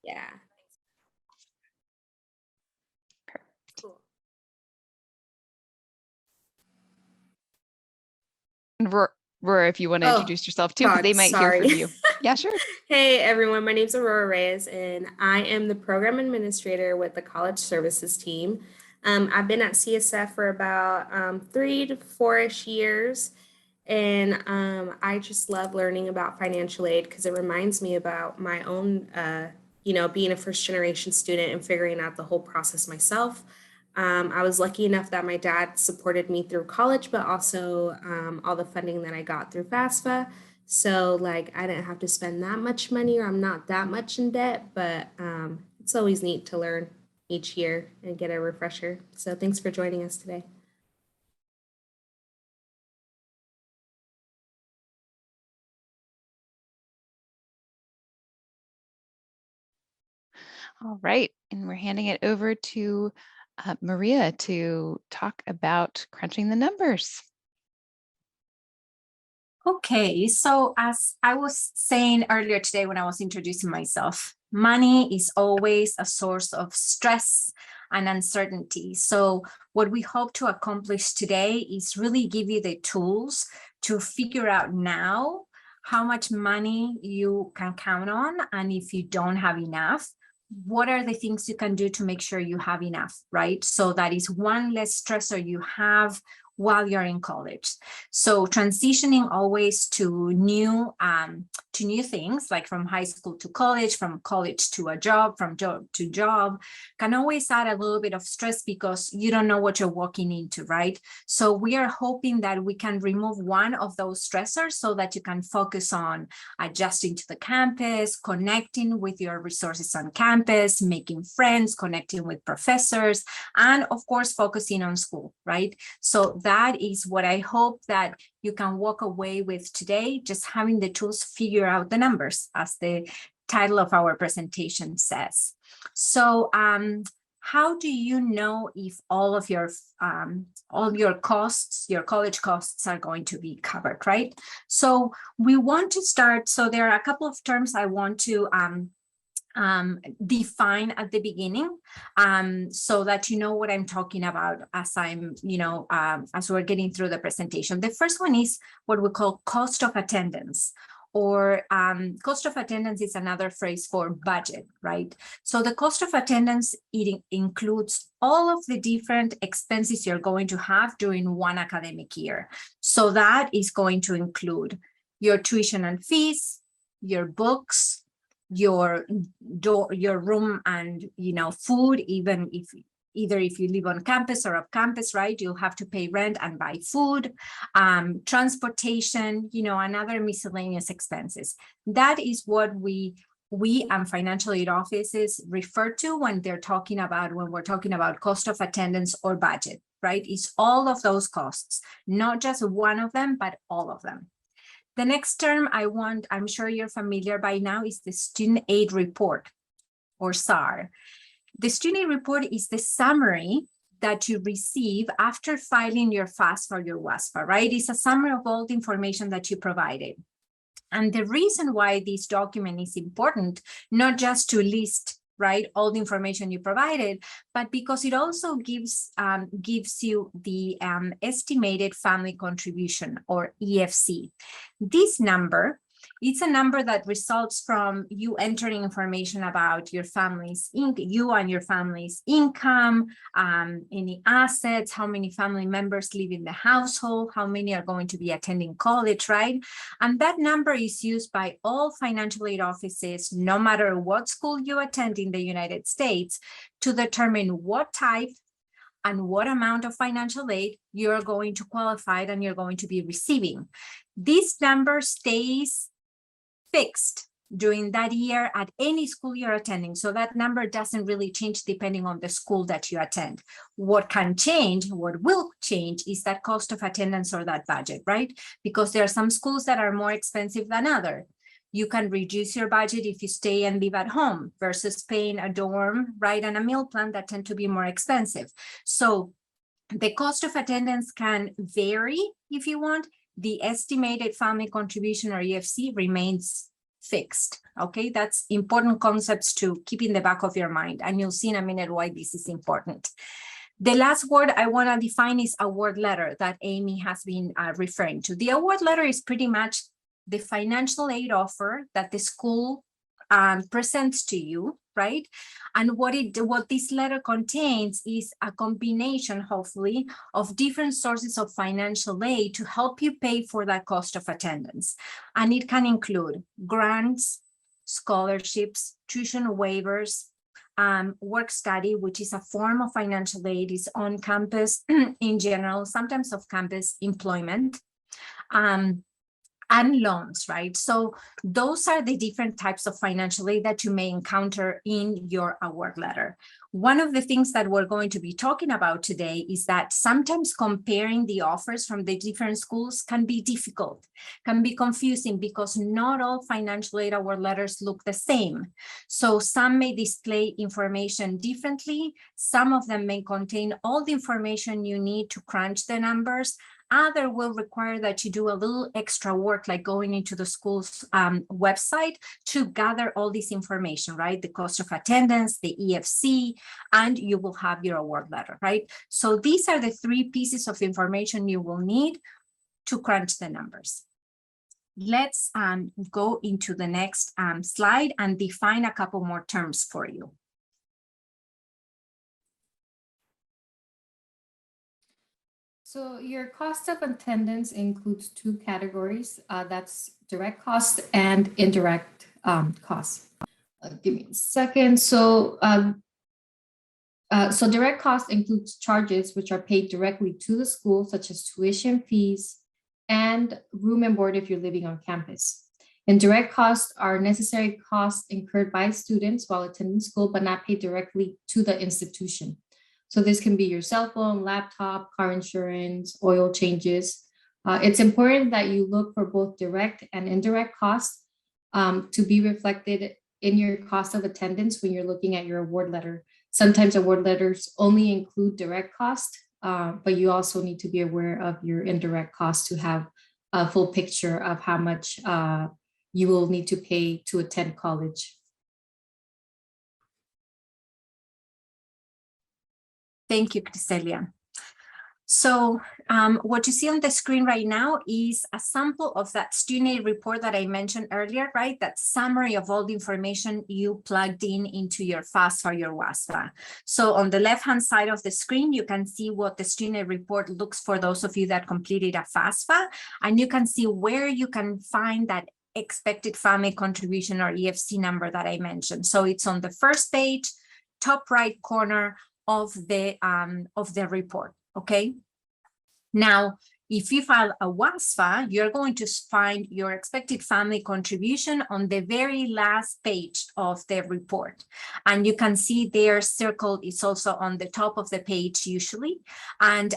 Yeah. Cool. And Aurora, if you want to introduce yourself too, because they might hear from you. Yeah, sure. Hey everyone, my name is Aurora Reyes, and I am the program administrator with the college services team. I've been at CSF for about 3 to 4-ish years, and I just love learning about financial aid because it reminds me about my own, being a first generation student and figuring out the whole process myself. I was lucky enough that my dad supported me through college, but also all the funding that I got through FAFSA. So like I didn't have to spend that much money, or I'm not that much in debt, but it's always neat to learn each year and get a refresher. So thanks for joining us today. All right, and we're handing it over to Maria to talk about crunching the numbers. Okay, so as I was saying earlier today when I was introducing myself, money is always a source of stress and uncertainty. So what we hope to accomplish today is really give you the tools to figure out now how much money you can count on, and if you don't have enough, what are the things you can do to make sure you have enough, right? So that is one less stressor you have while you're in college. So transitioning always to new things, like from high school to college, from college to a job, from job to job, can always add a little bit of stress because you don't know what you're walking into, right? So we are hoping that we can remove one of those stressors so that you can focus on adjusting to the campus, connecting with your resources on campus, making friends, connecting with professors, and of course, focusing on school, right? So that is what I hope that you can walk away with today, just having the tools to figure out the numbers, as the title of our presentation says. So how do you know if all your costs, your college costs, are going to be covered, right? So we want to start, so there are a couple of terms I want to define at the beginning, so that you know what I'm talking about as I'm, as we're getting through the presentation. The first one is what we call cost of attendance, or cost of attendance is another phrase for budget, right? So the cost of attendance, it includes all of the different expenses you're going to have during one academic year. So that is going to include your tuition and fees, your books, your room and food, even if either if you live on campus or off campus, right? You'll have to pay rent and buy food, transportation, and other miscellaneous expenses. That is what we and financial aid offices refer to when we're talking about cost of attendance or budget, right? It's all of those costs, not just one of them, but all of them. The next term I'm sure you're familiar by now, is the Student Aid Report, or SAR. The Student Aid Report is the summary that you receive after filing your FAFSA or your WASFA, right? It's a summary of all the information that you provided. And the reason why this document is important, not just to list, right, all the information you provided, but because it also gives you the estimated family contribution, or EFC. This number, it's a number that results from you entering information about your family's you and your family's income, any assets, how many family members live in the household, how many are going to be attending college, right? And that number is used by all financial aid offices, no matter what school you attend in the United States, to determine what type and what amount of financial aid you're going to qualify and you're going to be receiving. This number stays fixed during that year at any school you're attending. So that number doesn't really change depending on the school that you attend. What can change, what will change, is that cost of attendance or that budget, right? Because there are some schools that are more expensive than others. You can reduce your budget if you stay and live at home versus paying a dorm, right, and a meal plan that tend to be more expensive. So the cost of attendance can vary if you want. The estimated family contribution, or EFC, remains fixed. Okay, that's important concepts to keep in the back of your mind, and you'll see in a minute why this is important. The last word I want to define is award letter that Amy has been referring to. The award letter is pretty much the financial aid offer that the school presents to you, right? And what this letter contains is a combination, hopefully, of different sources of financial aid to help you pay for that cost of attendance. And it can include grants, scholarships, tuition waivers, work study, which is a form of financial aid, is on campus in general, sometimes off campus employment, and loans, right? So those are the different types of financial aid that you may encounter in your award letter. One of the things that we're going to be talking about today is that sometimes comparing the offers from the different schools can be difficult, can be confusing, because not all financial aid award letters look the same. So some may display information differently. Some of them may contain all the information you need to crunch the numbers. Other will require that you do a little extra work, like going into the school's website to gather all this information, right? The cost of attendance, the EFC, and you will have your award letter, right? So these are the three pieces of information you will need to crunch the numbers. Let's go into the next slide and define a couple more terms for you. So your cost of attendance includes two categories. That's direct cost and indirect costs. Give me a second. So direct cost includes charges which are paid directly to the school, such as tuition fees and room and board if you're living on campus. Indirect costs are necessary costs incurred by students while attending school, but not paid directly to the institution. So this can be your cell phone, laptop, car insurance, oil changes. It's important that you look for both direct and indirect costs to be reflected in your cost of attendance when you're looking at your award letter. Sometimes award letters only include direct cost, but you also need to be aware of your indirect costs to have a full picture of how much you will need to pay to attend college. Thank you, Criselia. So what you see on the screen right now is a sample of that student aid report that I mentioned earlier, right? That summary of all the information you plugged in into your FAFSA or your WASFA. So on the left-hand side of the screen, you can see what the student aid report looks for those of you that completed a FAFSA, and you can see where you can find that expected family contribution or EFC number that I mentioned. So it's on the first page, top right corner of the report. Okay. Now, if you file a WASFA, you're going to find your expected family contribution on the very last page of the report. And you can see there circled, it's also on the top of the page usually. And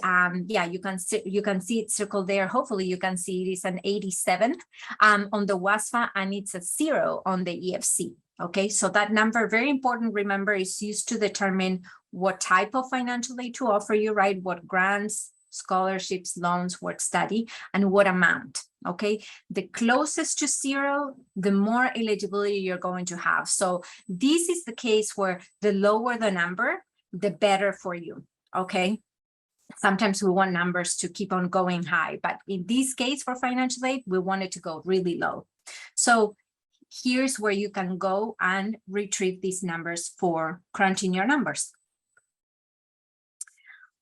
yeah, you can see it circled there. Hopefully you can see it is an 87 on the WASFA, and it's a 0 on the EFC. Okay, so that number, very important, remember, is used to determine what type of financial aid to offer you, right? What grants, scholarships, loans, work study, and what amount, okay? The closest to 0, the more eligibility you're going to have. So this is the case where the lower the number, the better for you, okay? Sometimes we want numbers to keep on going high, but in this case for financial aid, we want it to go really low. So here's where you can go and retrieve these numbers for crunching your numbers.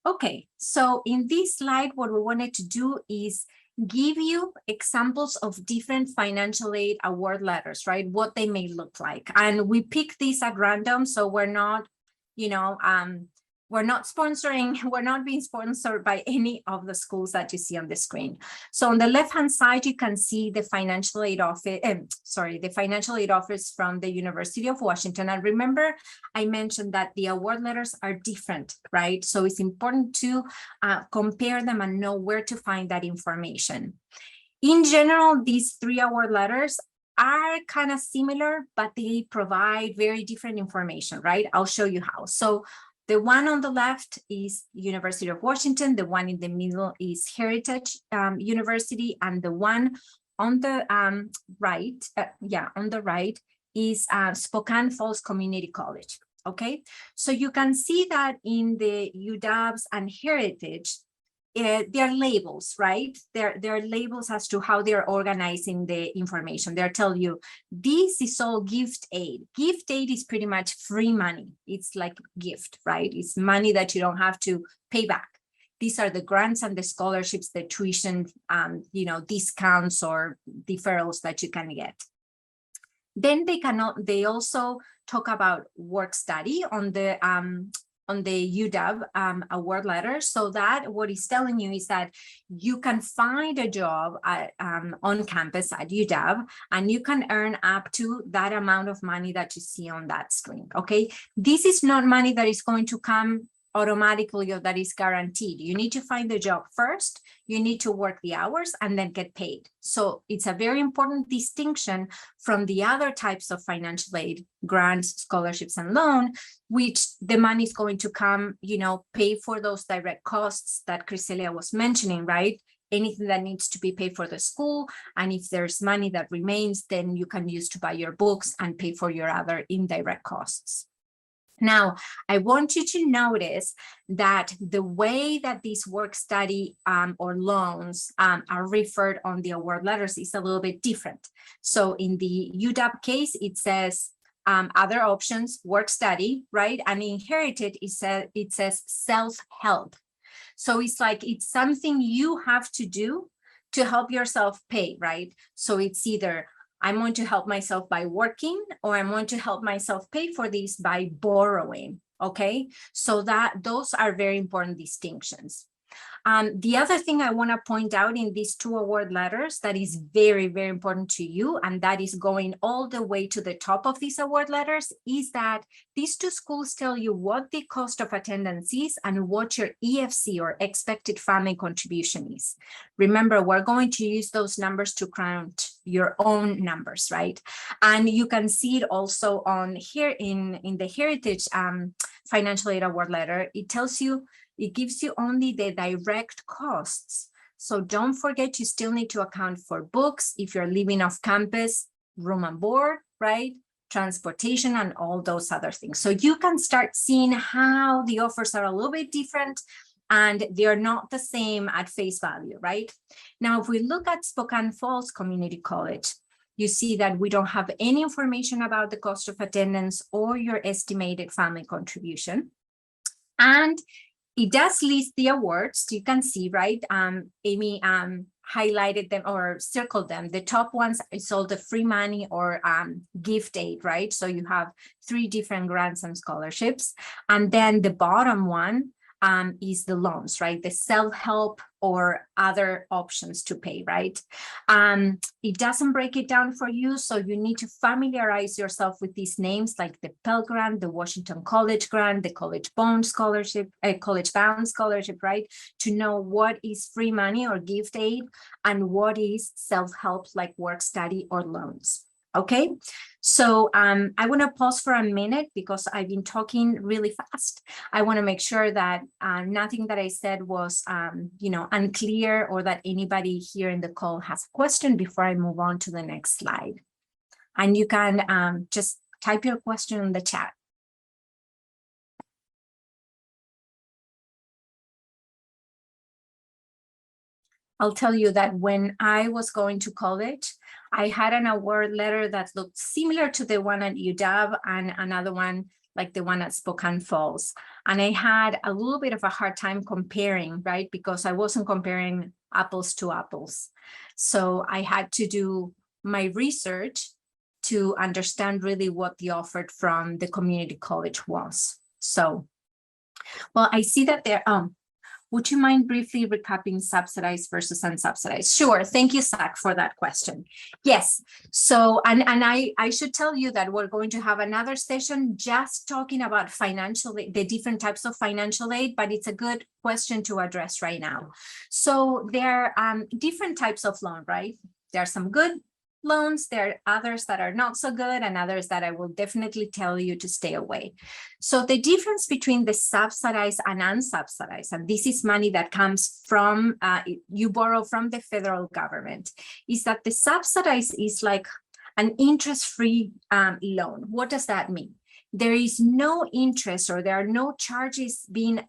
Okay, so in this slide, what we wanted to do is give you examples of different financial aid award letters, right? What they may look like. And we pick these at random, so we're not, you know, we're not being sponsored by any of the schools that you see on the screen. So on the left-hand side, you can see the financial aid office, the financial aid office from the University of Washington. And remember, I mentioned that the award letters are different, right? So it's important to compare them and know where to find that information. In general, these 3 award letters are kind of similar, but they provide very different information, right? I'll show you how. So the one on the left is University of Washington. The one in the middle is Heritage University. And the one on the right, on the right is Spokane Falls Community College. Okay, so you can see that in the UWs and Heritage, there are labels, right? There are labels as to how they're organizing the information. They'll tell you, this is all gift aid. Gift aid is pretty much free money. It's like gift, right? It's money that you don't have to pay back. These are the grants and the scholarships, the tuition, discounts or deferrals that you can get. Then they also talk about work study on the UW award letter. So that what it's telling you is that you can find a job on campus at UW, and you can earn up to that amount of money that you see on that screen. Okay, this is not money that is going to come automatically or that is guaranteed. You need to find the job first, you need to work the hours and then get paid. So it's a very important distinction from the other types of financial aid, grants, scholarships, and loan, which the money is going to come, pay for those direct costs that Criselia was mentioning, right? Anything that needs to be paid for the school. And if there's money that remains, then you can use to buy your books and pay for your other indirect costs. Now, I want you to notice that the way that these work study or loans are referred on the award letters is a little bit different. So in the UW case, it says other options, work study, right? And in Heritage, it says self-help. So it's like it's something you have to do to help yourself pay, right? So it's either I'm going to help myself by working, or I'm going to help myself pay for this by borrowing, okay? So those are very important distinctions. The other thing I want to point out in these two award letters that is very, very important to you, and that is going all the way to the top of these award letters, is that these two schools tell you what the cost of attendance is and what your EFC or expected family contribution is. Remember, we're going to use those numbers to crunch your own numbers, right? And you can see it also on here in the Heritage Financial Aid Award letter. It tells you, it gives you only the direct costs. So don't forget, you still need to account for books if you're living off campus, room and board, right? Transportation and all those other things. So you can start seeing how the offers are a little bit different and they're not the same at face value, right? Now, if we look at Spokane Falls Community College, you see that we don't have any information about the cost of attendance or your estimated family contribution. And it does list the awards. You can see, right? Amy highlighted them or circled them. The top ones is all the free money or gift aid, right? So you have 3 different grants and scholarships. And then the bottom one is the loans, right? The self-help or other options to pay, right? It doesn't break it down for you, so you need to familiarize yourself with these names like the Pell Grant, the Washington College Grant, the College Bound Scholarship, College Bound Scholarship, right? To know what is free money or gift aid and what is self-help like work study or loans. Okay, so I want to pause for a minute because I've been talking really fast. I want to make sure that nothing that I said was, unclear or that anybody here in the call has a question before I move on to the next slide. And you can just type your question in the chat. I'll tell you that when I was going to college, I had an award letter that looked similar to the one at UW and another one like the one at Spokane Falls. And I had a little bit of a hard time comparing, right? Because I wasn't comparing apples to apples. So I had to do my research to understand really what the offer from the community college was. So, well, I see that there, would you mind briefly recapping subsidized versus unsubsidized? Sure. Thank you, Zach, for that question. Yes. So, and I should tell you that we're going to have another session just talking about financial aid, the different types of financial aid, but it's a good question to address right now. So there are different types of loan, right? There are some good, loans. There are others that are not so good and others that I will definitely tell you to stay away. So the difference between the subsidized and unsubsidized, and this is money that comes from, you borrow from the federal government, is that the subsidized is like an interest-free loan. What does that mean? There is no interest or there are no charges being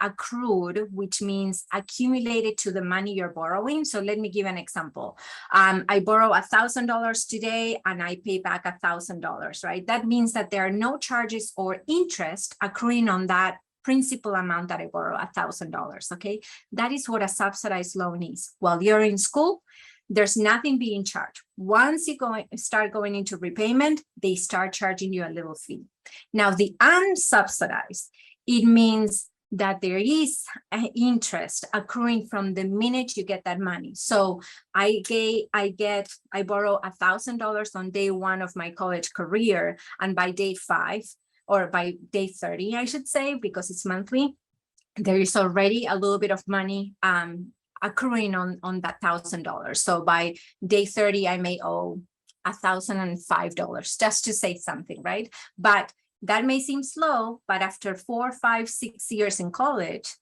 accrued, which means accumulated to the money you're borrowing. So let me give an example. I borrow $1,000 today and I pay back $1,000, right? That means that there are no charges or interest accruing on that principal amount that I borrow, $1,000, okay? That is what a subsidized loan is. While you're in school, there's nothing being charged. Once you start going into repayment, they start charging you a little fee. Now, the unsubsidized, it means that there is an interest accruing from the minute you get that money. So I borrow $1,000 on day one of my college career, and by day 5, or by day 30, I should say, because it's monthly, there is already a little bit of money accruing on that $1,000. So by day 30, I may owe $1,005, just to say something, right? But that may seem slow, but after 4, 5, 6 years in college,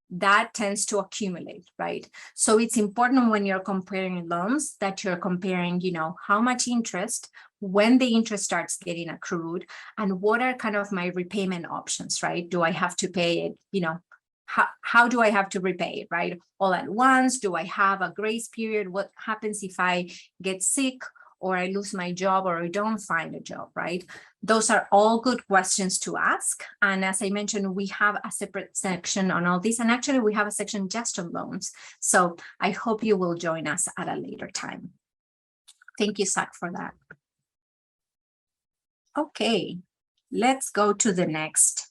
that tends to accumulate, right? So it's important when you're comparing loans that you're comparing, how much interest, when the interest starts getting accrued, and what are kind of my repayment options, right? Do I have to pay it, how do I have to repay it, right? All at once? Do I have a grace period? What happens if I get sick or I lose my job or I don't find a job, right? Those are all good questions to ask. And as I mentioned, we have a separate section on all this. And actually we have a section just on loans. So I hope you will join us at a later time. Thank you, Zach, for that. Okay, let's go to the next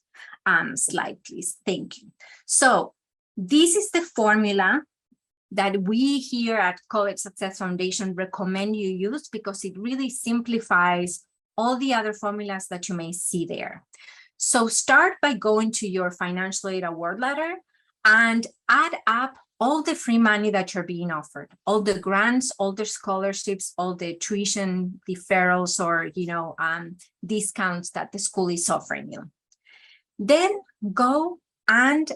slide, please. Thank you. So this is the formula that we here at College Success Foundation recommend you use, because it really simplifies all the other formulas that you may see there. So start by going to your financial aid award letter and add up all the free money that you're being offered, all the grants, all the scholarships, all the tuition deferrals or discounts that the school is offering you. Then go and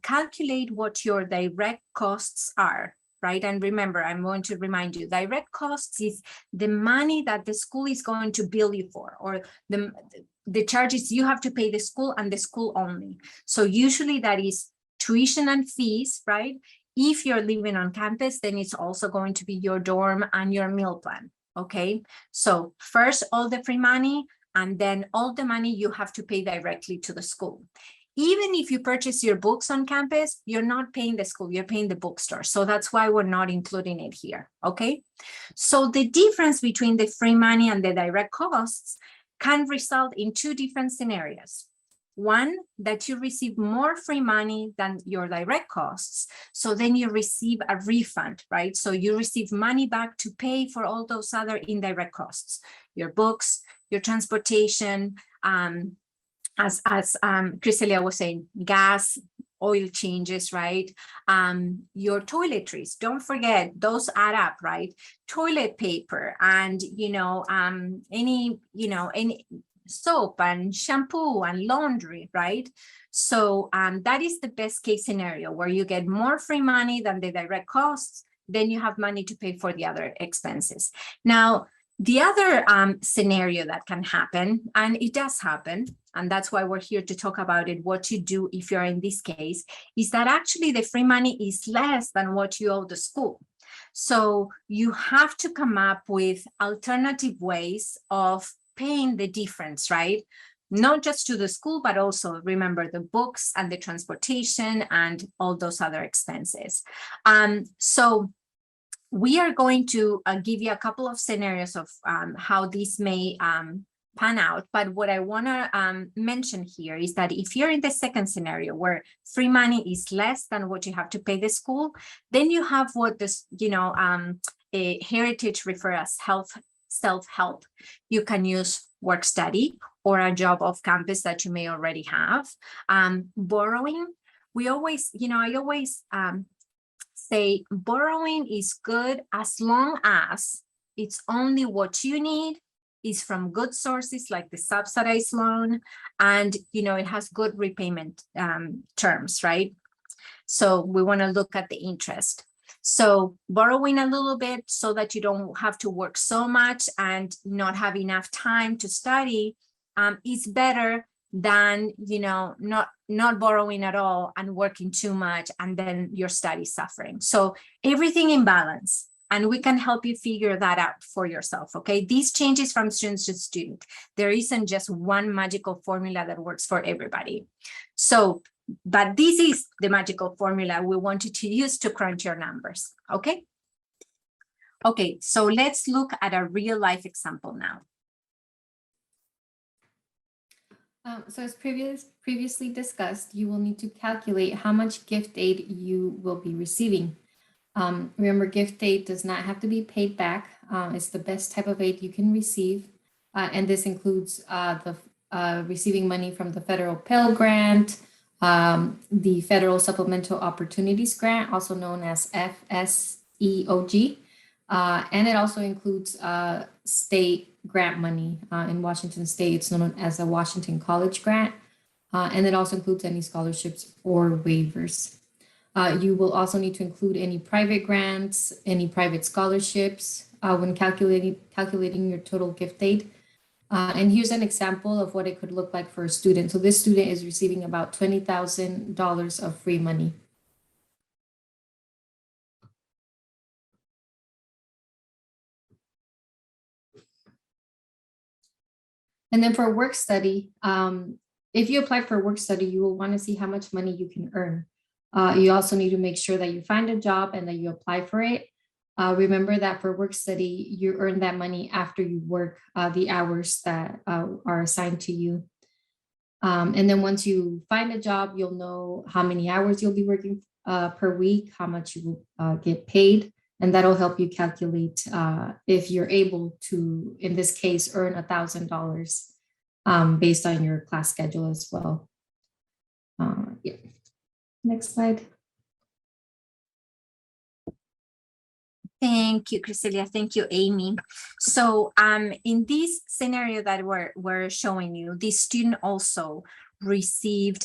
calculate what your direct costs are, right? And remember, I'm going to remind you, direct costs is the money that the school is going to bill you for, or the charges you have to pay the school and the school only. So usually that is tuition and fees, right? If you're living on campus, then it's also going to be your dorm and your meal plan, okay? So first, all the free money, and then all the money you have to pay directly to the school. Even if you purchase your books on campus, you're not paying the school, you're paying the bookstore. So that's why we're not including it here, okay? So the difference between the free money and the direct costs can result in 2 different scenarios. One, that you receive more free money than your direct costs. So then you receive a refund, right? So you receive money back to pay for all those other indirect costs, your books, your transportation, as Criselia was saying, gas, oil changes, right? Your toiletries, don't forget, those add up, right? Toilet paper and, any soap and shampoo and laundry, right? So that is the best case scenario where you get more free money than the direct costs, then you have money to pay for the other expenses. Now, the other scenario that can happen, and it does happen, and that's why we're here to talk about it, what to do if you're in this case, is that actually the free money is less than what you owe the school. So you have to come up with alternative ways of paying the difference, right? Not just to the school, but also remember the books and the transportation and all those other expenses. So we are going to give you a couple of scenarios of how this may pan out. But what I want to mention here is that if you're in the second scenario where free money is less than what you have to pay the school, then you have what this, Heritage refer as self-help. You can use work study or a job off campus that you may already have. Borrowing, we always, I always say borrowing is good as long as it's only what you need, is from good sources like the subsidized loan, and it has good repayment terms, right? So we want to look at the interest. So borrowing a little bit so that you don't have to work so much and not have enough time to study is better than not borrowing at all and working too much and then your study suffering. So everything in balance, and we can help you figure that out for yourself. Okay, these changes from student to student. There isn't just one magical formula that works for everybody. So but this is the magical formula we want you to use to crunch your numbers. Okay, so let's look at a real life example now. So as previously discussed, you will need to calculate how much gift aid you will be receiving. Remember, gift aid does not have to be paid back. It's the best type of aid you can receive. And this includes receiving money from the federal Pell Grant, the Federal Supplemental Opportunities Grant, also known as FSEOG. And it also includes state grant money. In Washington State, it's known as a Washington College Grant. And it also includes any scholarships or waivers. You will also need to include any private grants, any private scholarships when calculating your total gift aid. And here's an example of what it could look like for a student. So this student is receiving about $20,000 of free money. And then for work study, if you apply for work study, you will want to see how much money you can earn. You also need to make sure that you find a job and that you apply for it. Remember that for work study, you earn that money after you work the hours that are assigned to you. And then once you find a job, you'll know how many hours you'll be working per week, how much you will get paid, and that'll help you calculate if you're able to, in this case, earn $1,000 based on your class schedule as well. Yeah. Next slide. Thank you, Criselia. Thank you, Amy. So in this scenario that we're showing you, this student also received,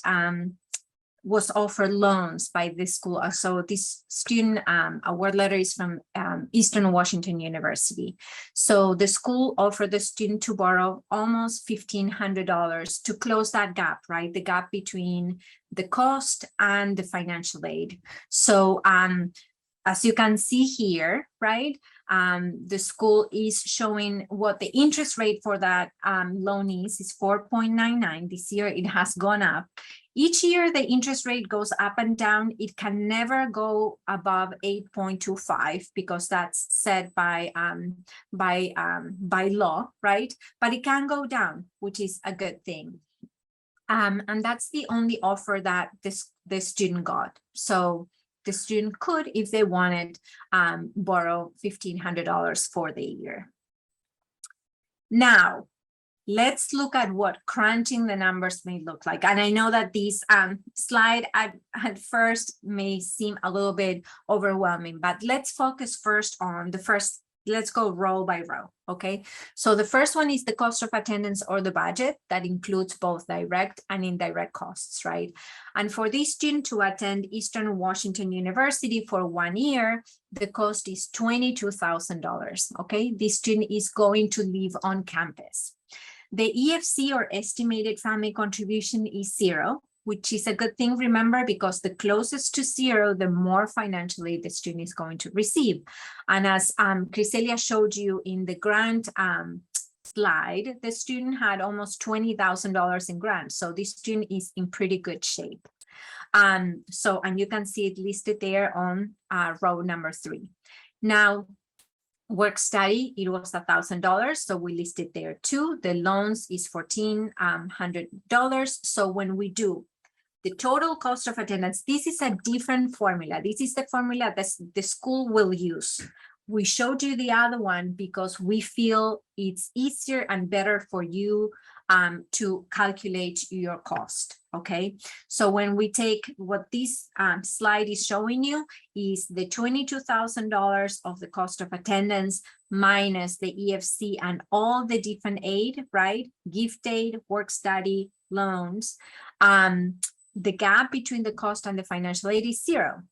was offered loans by this school. So this student award letter is from Eastern Washington University. So the school offered the student to borrow almost $1,500 to close that gap, right? The gap between the cost and the financial aid. So as you can see here, right, the school is showing what the interest rate for that loan is 4.99. This year it has gone up. Each year the interest rate goes up and down. It can never go above 8.25 because that's set by law, right? But it can go down, which is a good thing. And that's the only offer that the student got. So the student could, if they wanted, borrow $1,500 for the year. Now, let's look at what crunching the numbers may look like. And I know that this slide at first may seem a little bit overwhelming, but let's focus first on the first. Let's go row by row, okay? So the first one is the cost of attendance or the budget that includes both direct and indirect costs, right? And for this student to attend Eastern Washington University for 1 year, the cost is $22,000, okay? This student is going to live on campus. The EFC or estimated family contribution is 0, which is a good thing, remember, because the closest to 0, the more financially the student is going to receive. And as Criselia showed you in the grant slide, the student had almost $20,000 in grants. So this student is in pretty good shape. And you can see it listed there on row number 3. Now, work study, it was $1,000, so we listed there too. The loans is $1,400. So when we do the total cost of attendance, this is a different formula. This is the formula that the school will use. We showed you the other one because we feel it's easier and better for you to calculate your cost, okay? So when we take what this slide is showing you is the $22,000 of the cost of attendance minus the EFC and all the different aid, right? Gift aid, work study, loans. The gap between the cost and the financial aid is 0.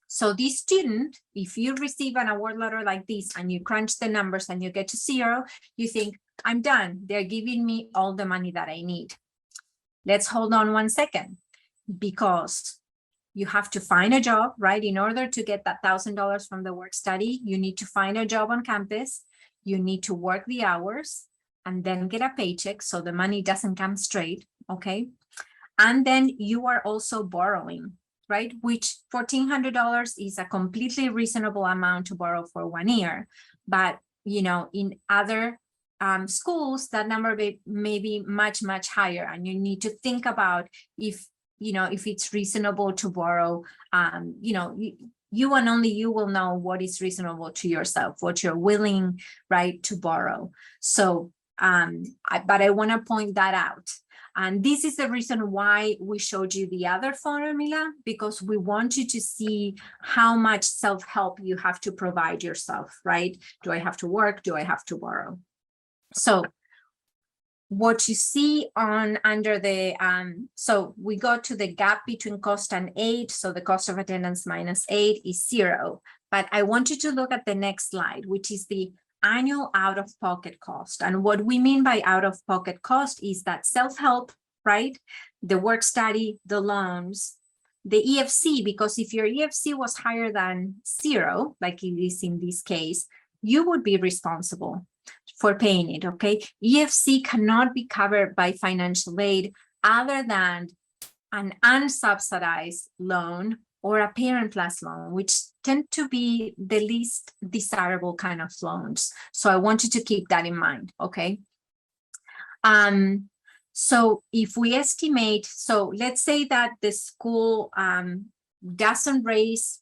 So this student, if you receive an award letter like this and you crunch the numbers and you get to 0, you think, I'm done. They're giving me all the money that I need. Let's hold on 1 second, because you have to find a job, right? In order to get that $1,000 from the work study, you need to find a job on campus. You need to work the hours and then get a paycheck, so the money doesn't come straight, okay? And then you are also borrowing, right? Which $1,400 is a completely reasonable amount to borrow for 1 year. But, you know, in other schools, that number may be much, much higher. And you need to think about if, you know, if it's reasonable to borrow, you know, you and only you will know what is reasonable to yourself, what you're willing, right, to borrow. So, but I want to point that out. And this is the reason why we showed you the other formula, because we want you to see how much self-help you have to provide yourself, right? Do I have to work? Do I have to borrow? So what you see on under the, so we go to the gap between cost and aid. So the cost of attendance minus aid is 0. But I want you to look at the next slide, which is the annual out-of-pocket cost. And what we mean by out-of-pocket cost is that self-help, right? The work study, the loans, the EFC, because if your EFC was higher than 0, like it is in this case, you would be responsible for paying it, okay? EFC cannot be covered by financial aid other than an unsubsidized loan or a parent plus loan, which tend to be the least desirable kind of loans. So I want you to keep that in mind, okay? So if we estimate, so let's say that the school doesn't raise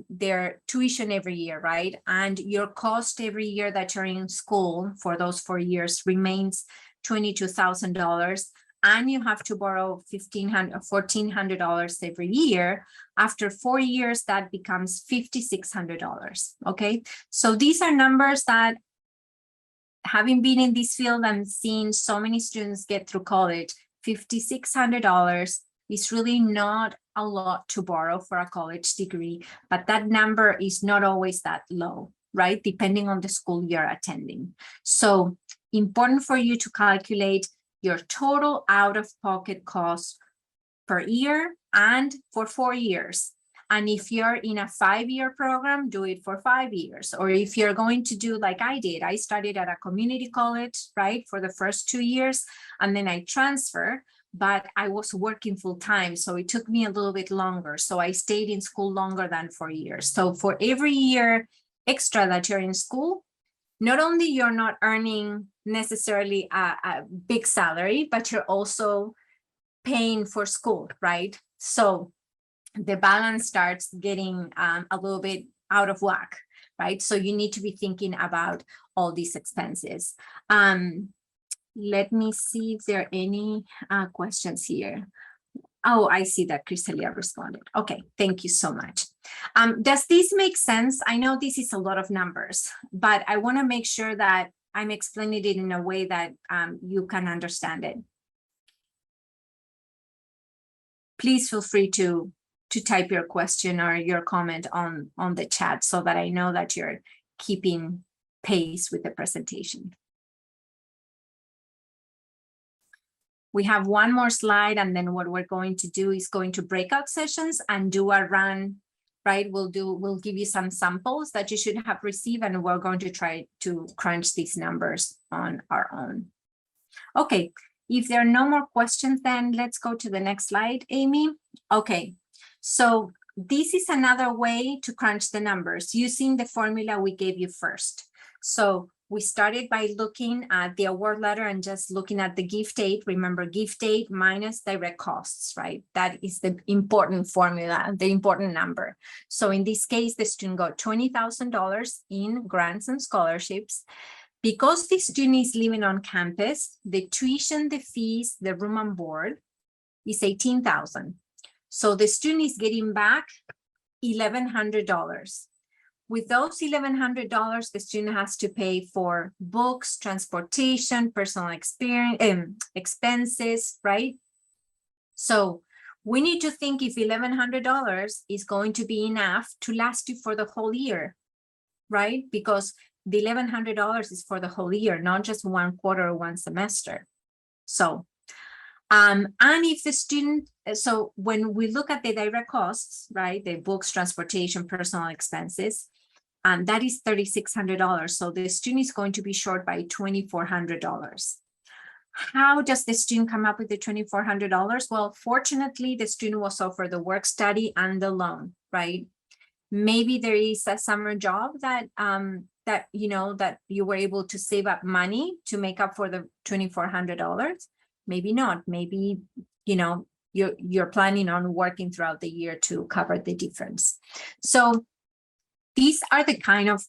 their tuition every year, right? And your cost every year that you're in school for those 4 years remains $22,000, and you have to borrow $1,400 every year. After 4 years, that becomes $5,600, okay? So these are numbers that, having been in this field and seen so many students get through college, $5,600 is really not a lot to borrow for a college degree, but that number is not always that low, right? Depending on the school you're attending. So important for you to calculate your total out-of-pocket cost per year and for 4 years. And if you're in a 5-year program, do it for 5 years. Or if you're going to do like I did, I studied at a community college, right, for the first 2 years, and then I transferred, but I was working full time. So it took me a little bit longer. So I stayed in school longer than 4 years. So for every year extra that you're in school, not only you're not earning necessarily a big salary, but you're also paying for school, right? So the balance starts getting a little bit out of whack, right? So you need to be thinking about all these expenses. Let me see if there are any questions here. Oh, I see that Crystalia responded. Okay, thank you so much. Does this make sense? I know this is a lot of numbers, but I want to make sure that I'm explaining it in a way that you can understand it. Please feel free to type your question or your comment on the chat so that I know that you're keeping pace with the presentation. We have one more slide, and then what we're going to do is going to breakout sessions and do a run, right? We'll give you some samples that you should have received, and we're going to try to crunch these numbers on our own. Okay, if there are no more questions, then let's go to the next slide, Amy. Okay, so this is another way to crunch the numbers using the formula we gave you first. So we started by looking at the award letter and just looking at the gift aid. Remember, gift aid minus direct costs, right? That is the important formula, the important number. So in this case, the student got $20,000 in grants and scholarships. Because the student is living on campus, the tuition, the fees, the room and board is $18,000. So the student is getting back $1,100. With those $1,100, the student has to pay for books, transportation, personal experience, expenses, right? So we need to think if $1,100 is going to be enough to last you for the whole year, right? Because the $1,100 is for the whole year, not just one quarter or one semester. So, and if the student, so when we look at the direct costs, right, the books, transportation, personal expenses, that is $3,600. So the student is going to be short by $2,400. How does the student come up with the $2,400? Well, fortunately, the student was offered the work study and the loan, right? Maybe there is a summer job that that you were able to save up money to make up for the $2,400. Maybe not. Maybe you're planning on working throughout the year to cover the difference. So these are the kind of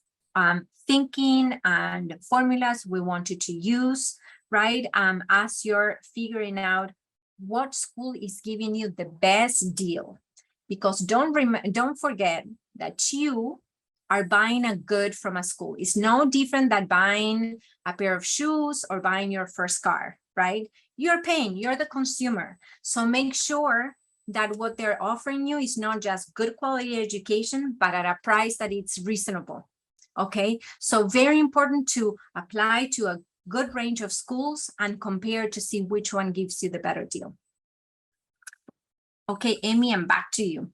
thinking and formulas we wanted to use, right? As you're figuring out what school is giving you the best deal, because don't forget that you are buying a good from a school. It's no different than buying a pair of shoes or buying your first car, right? You're paying, you're the consumer. So make sure that what they're offering you is not just good quality education, but at a price that it's reasonable. Okay, so very important to apply to a good range of schools and compare to see which one gives you the better deal. Okay, Amy, I'm back to you.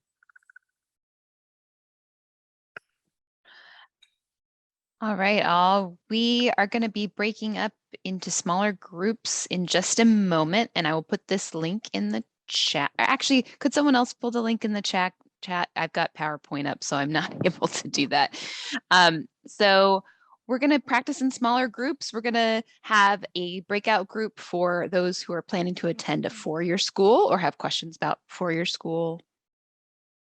All right, we are going to be breaking up into smaller groups in just a moment, and I will put this link in the chat. Actually, could someone else pull the link in the chat? I've got PowerPoint up, so I'm not able to do that. So we're going to practice in smaller groups. We're going to have a breakout group for those who are planning to attend a four-year school or have questions about four-year school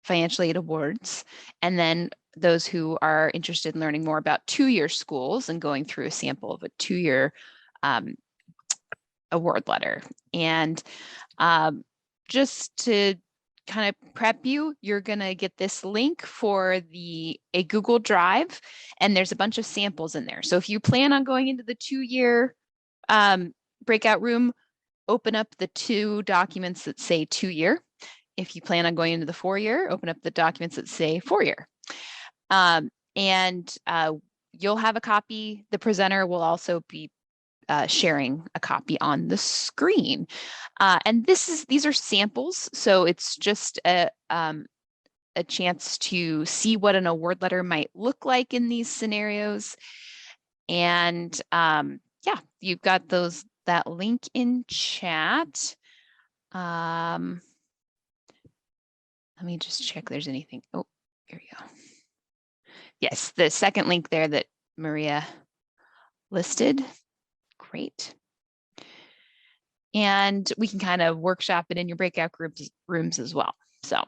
financial aid awards, and then those who are interested in learning more about two-year schools and going through a sample of a two-year award letter. And just to kind of prep you, you're going to get this link for a Google Drive, and there's a bunch of samples in there. So if you plan on going into the two-year breakout room, open up the two documents that say two-year. If you plan on going into the four-year, open up the documents that say four-year. And you'll have a copy. The presenter will also be sharing a copy on the screen. And these are samples, so it's just a chance to see what an award letter might look like in these scenarios. And yeah, you've got that link in chat. Let me just check there's anything. Oh, here we go. Yes, the second link there that Maria listed. Great. And we can kind of workshop it in your breakout rooms as well. So.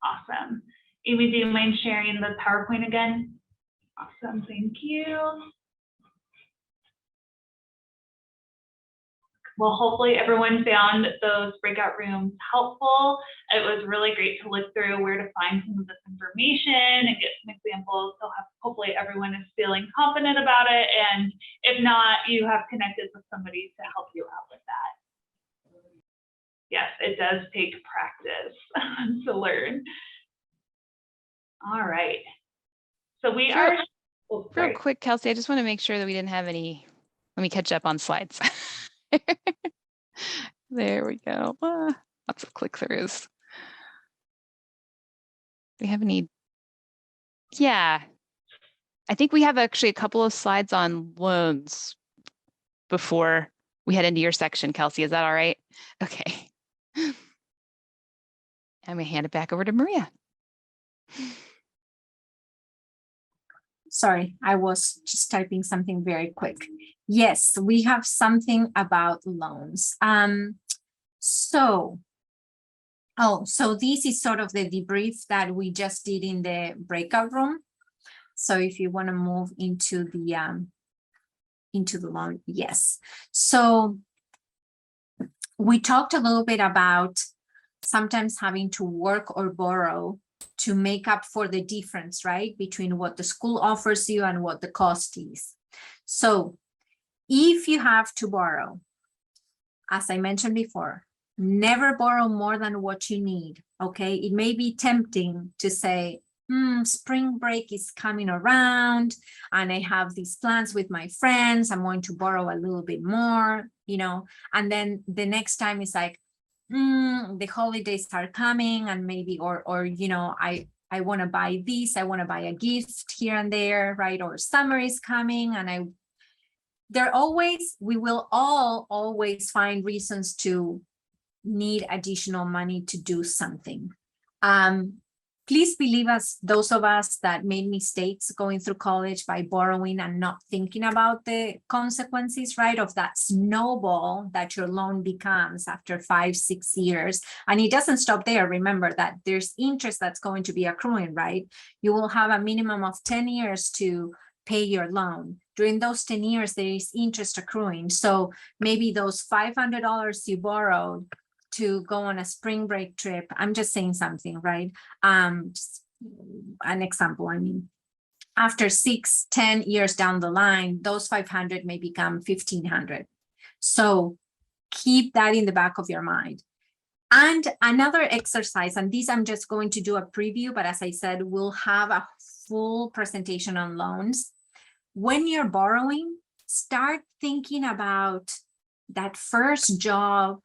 Awesome. Amy, do you mind sharing the PowerPoint again? Awesome, thank you. Well, hopefully everyone found those breakout rooms helpful. It was really great to look through where to find some of this information and get some examples. So hopefully everyone is feeling confident about it. And if not, you have connected with somebody to help you out with that. Yes, it does take practice to learn. All right. So we are. Oh, real quick, Kelsey, I just want to make sure that we didn't have any. Let me catch up on slides. There we go. Lots of click-throughs. Do we have any? Yeah, I think we have actually a couple of slides on loans before we head into your section, Kelsey. Is that all right? Okay. I'm going to hand it back over to Maria. Sorry, I was just typing something very quick. Yes, we have something about loans. So Oh, so this is sort of the debrief that we just did in the breakout room. So if you want to move into the loan, yes. So we talked a little bit about sometimes having to work or borrow to make up for the difference, right, between what the school offers you and what the cost is. So if you have to borrow, as I mentioned before, never borrow more than what you need, okay? It may be tempting to say, spring break is coming around and I have these plans with my friends, I'm going to borrow a little bit more, and then the next time is like, the holidays are coming and maybe, or I want to buy this, I want to buy a gift here and there, right? Or summer is coming and we will all always find reasons to need additional money to do something. Please believe us, those of us that made mistakes going through college by borrowing and not thinking about the consequences, right, of that snowball that your loan becomes after 5-6 years. And it doesn't stop there. Remember that there's interest that's going to be accruing, right? You will have a minimum of 10 years to pay your loan. During those 10 years, there is interest accruing. So maybe those $500 you borrowed to go on a spring break trip, I'm just saying something, right? Just an example, I mean, after 6-10 years down the line, those 500 may become 1,500. So keep that in the back of your mind. And another exercise, and these I'm just going to do a preview, but as I said, we'll have a full presentation on loans. When you're borrowing, start thinking about that first job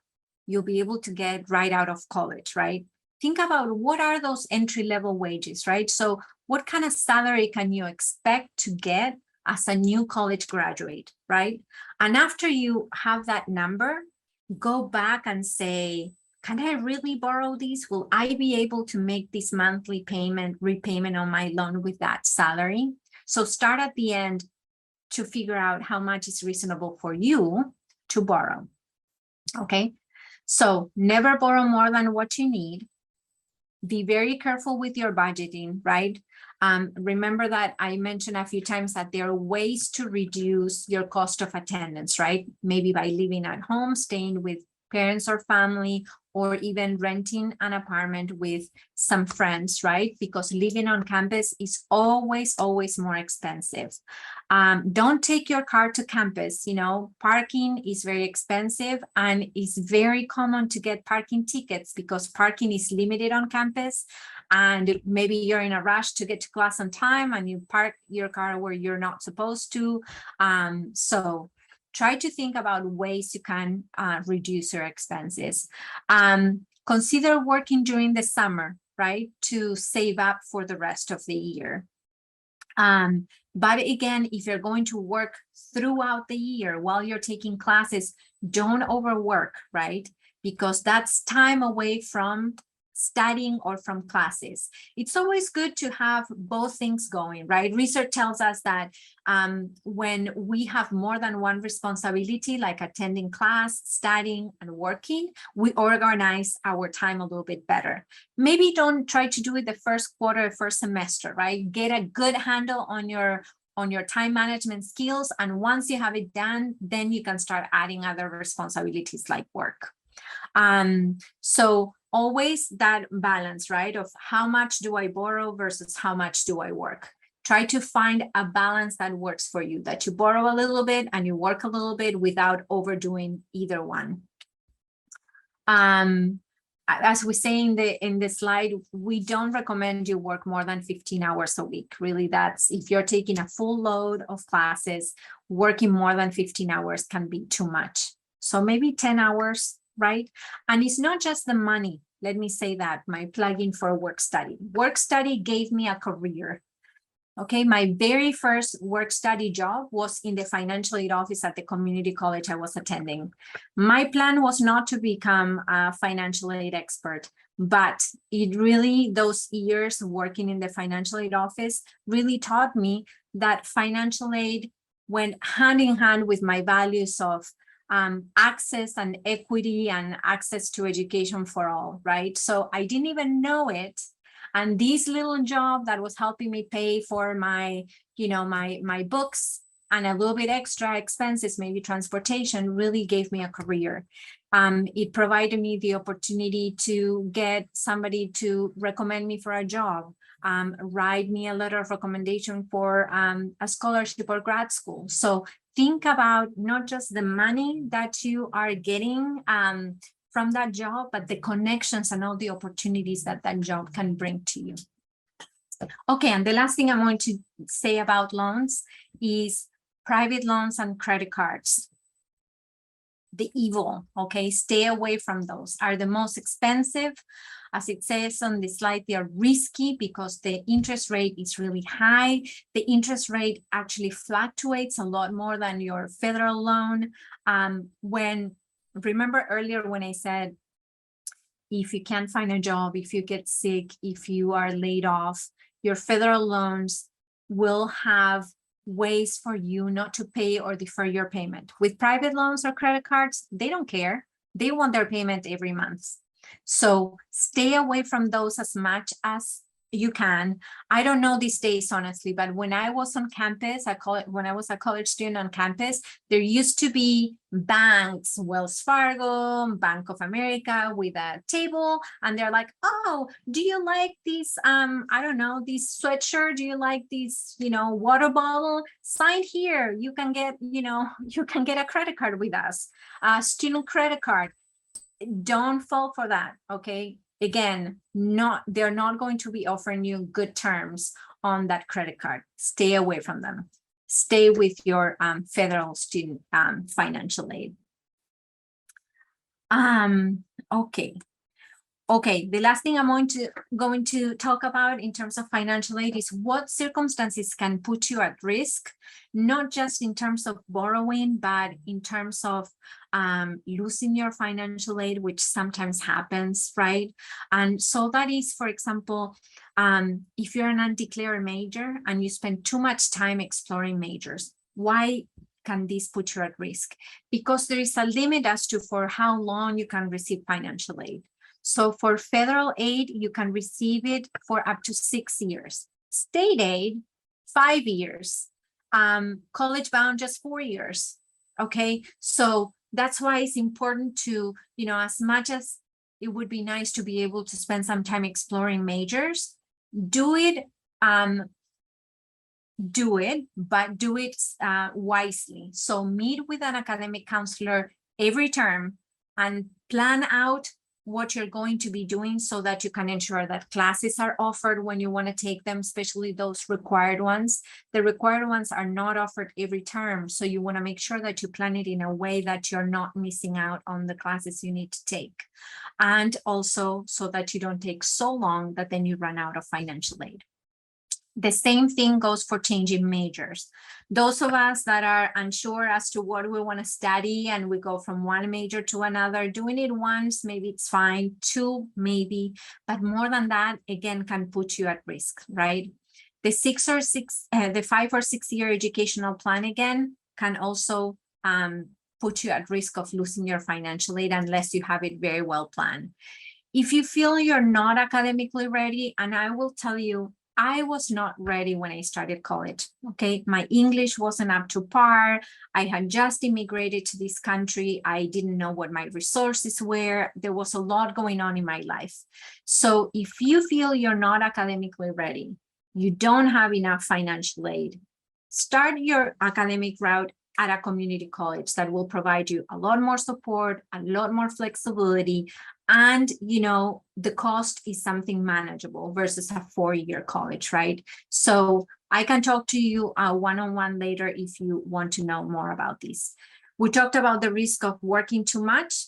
you'll be able to get right out of college, right? Think about what are those entry-level wages, right? So what kind of salary can you expect to get as a new college graduate, right? And after you have that number, go back and say, can I really borrow these? Will I be able to make this monthly repayment on my loan with that salary? So start at the end to figure out how much is reasonable for you to borrow, okay? So never borrow more than what you need. Be very careful with your budgeting, right? Remember that I mentioned a few times that there are ways to reduce your cost of attendance, right? Maybe by living at home, staying with parents or family, or even renting an apartment with some friends, right? Because living on campus is always more expensive. Don't take your car to campus. Parking is very expensive and it's very common to get parking tickets because parking is limited on campus. And maybe you're in a rush to get to class on time and you park your car where you're not supposed to. So try to think about ways you can reduce your expenses. Consider working during the summer, right, to save up for the rest of the year. But again, if you're going to work throughout the year while you're taking classes, don't overwork, right? Because that's time away from studying or from classes. It's always good to have both things going, right? Research tells us that when we have more than one responsibility, like attending class, studying, and working, we organize our time a little bit better. Maybe don't try to do it the first quarter, first semester, right? Get a good handle on your time management skills. And once you have it done, then you can start adding other responsibilities like work. So always that balance, right, of how much do I borrow versus how much do I work. Try to find a balance that works for you, that you borrow a little bit and you work a little bit without overdoing either one. As we say in the slide, we don't recommend you work more than 15 hours a week. Really, that's if you're taking a full load of classes, working more than 15 hours can be too much. So maybe 10 hours. Right? And it's not just the money. Let me say that, my plugin for work study. Work study gave me a career. Okay, my very first work study job was in the financial aid office at the community college I was attending. My plan was not to become a financial aid expert, but it really, those years working in the financial aid office really taught me that financial aid went hand in hand with my values of access and equity and access to education for all, right? So I didn't even know it. And this little job that was helping me pay for my, my books and a little bit extra expenses, maybe transportation, really gave me a career. It provided me the opportunity to get somebody to recommend me for a job, write me a letter of recommendation for a scholarship or grad school. So think about not just the money that you are getting from that job, but the connections and all the opportunities that that job can bring to you. Okay, and the last thing I'm going to say about loans is private loans and credit cards. The evil, okay, stay away from those, are the most expensive. As it says on the slide, they are risky because the interest rate is really high. The interest rate actually fluctuates a lot more than your federal loan. Remember earlier when I said, if you can't find a job, if you get sick, if you are laid off, your federal loans will have ways for you not to pay or defer your payment. With private loans or credit cards, they don't care. They want their payment every month. So stay away from those as much as you can. I don't know these days, honestly, but when I was on campus, when I was a college student on campus, there used to be banks, Wells Fargo, Bank of America with a table, and they're like, oh, do you like this, I don't know, this sweatshirt? Do you like this, water bottle? Sign here. You can get, you can get a credit card with us, a student credit card. Don't fall for that, okay? Again, they're not going to be offering you good terms on that credit card. Stay away from them. Stay with your federal student financial aid. Okay, the last thing I'm going to talk about in terms of financial aid is what circumstances can put you at risk, not just in terms of borrowing, but in terms of losing your financial aid, which sometimes happens, right? And so that is, for example, if you're an undeclared major and you spend too much time exploring majors, why can this put you at risk? Because there is a limit as to for how long you can receive financial aid. So for federal aid, you can receive it for up to 6 years. State aid, 5 years. College bound, just 4 years. Okay, so that's why it's important to, as much as it would be nice to be able to spend some time exploring majors, do it, but do it wisely. So meet with an academic counselor every term and plan out what you're going to be doing so that you can ensure that classes are offered when you want to take them, especially those required ones. The required ones are not offered every term, so you want to make sure that you plan it in a way that you're not missing out on the classes you need to take. And also so that you don't take so long that then you run out of financial aid. The same thing goes for changing majors. Those of us that are unsure as to what we want to study and we go from one major to another, doing it once, maybe it's fine, 2, maybe, but more than that, again, can put you at risk, right? The 5 or 6 year educational plan, again, can also put you at risk of losing your financial aid unless you have it very well planned. If you feel you're not academically ready, and I will tell you, I was not ready when I started college, okay? My English wasn't up to par. I had just immigrated to this country. I didn't know what my resources were. There was a lot going on in my life. So if you feel you're not academically ready, you don't have enough financial aid, start your academic route at a community college that will provide you a lot more support, a lot more flexibility, and the cost is something manageable versus a 4-year college, right? So I can talk to you one-on-one later if you want to know more about this. We talked about the risk of working too much.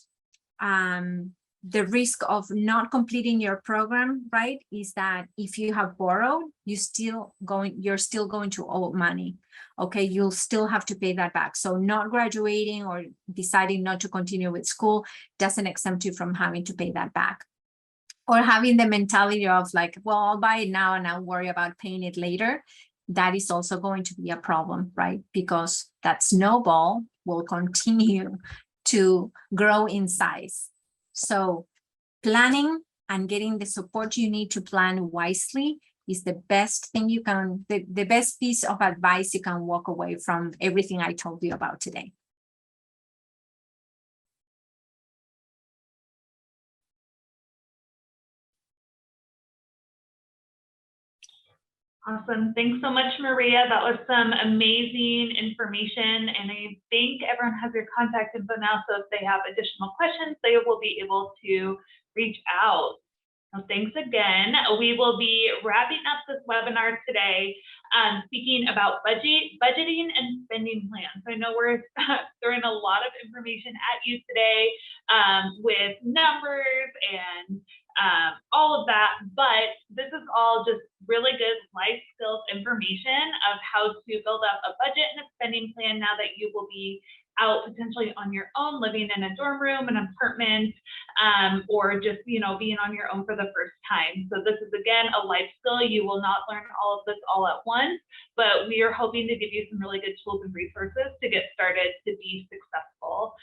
The risk of not completing your program, right, is that if you have borrowed, you're still going to owe money. Okay, you'll still have to pay that back. So not graduating or deciding not to continue with school doesn't exempt you from having to pay that back. Or having the mentality of like, well, I'll buy it now and I'll worry about paying it later. That is also going to be a problem, right? Because that snowball will continue to grow in size. So planning and getting the support you need to plan wisely is the best thing you can, the best piece of advice you can walk away from everything I told you about today. Awesome. Thanks so much, Maria. That was some amazing information. And I think everyone has your contact info now. So if they have additional questions, they will be able to reach out. So thanks again. We will be wrapping up this webinar today, speaking about budgeting and spending plans. I know we're throwing a lot of information at you today with numbers and all of that, but this is all just really good life skills information of how to build up a budget and a spending plan now that you will be out potentially on your own, living in a dorm room, an apartment, or just, being on your own for the first time. So this is, again, a life skill. You will not learn all of this all at once, but we are hoping to give you some really good tools and resources to get started to be successful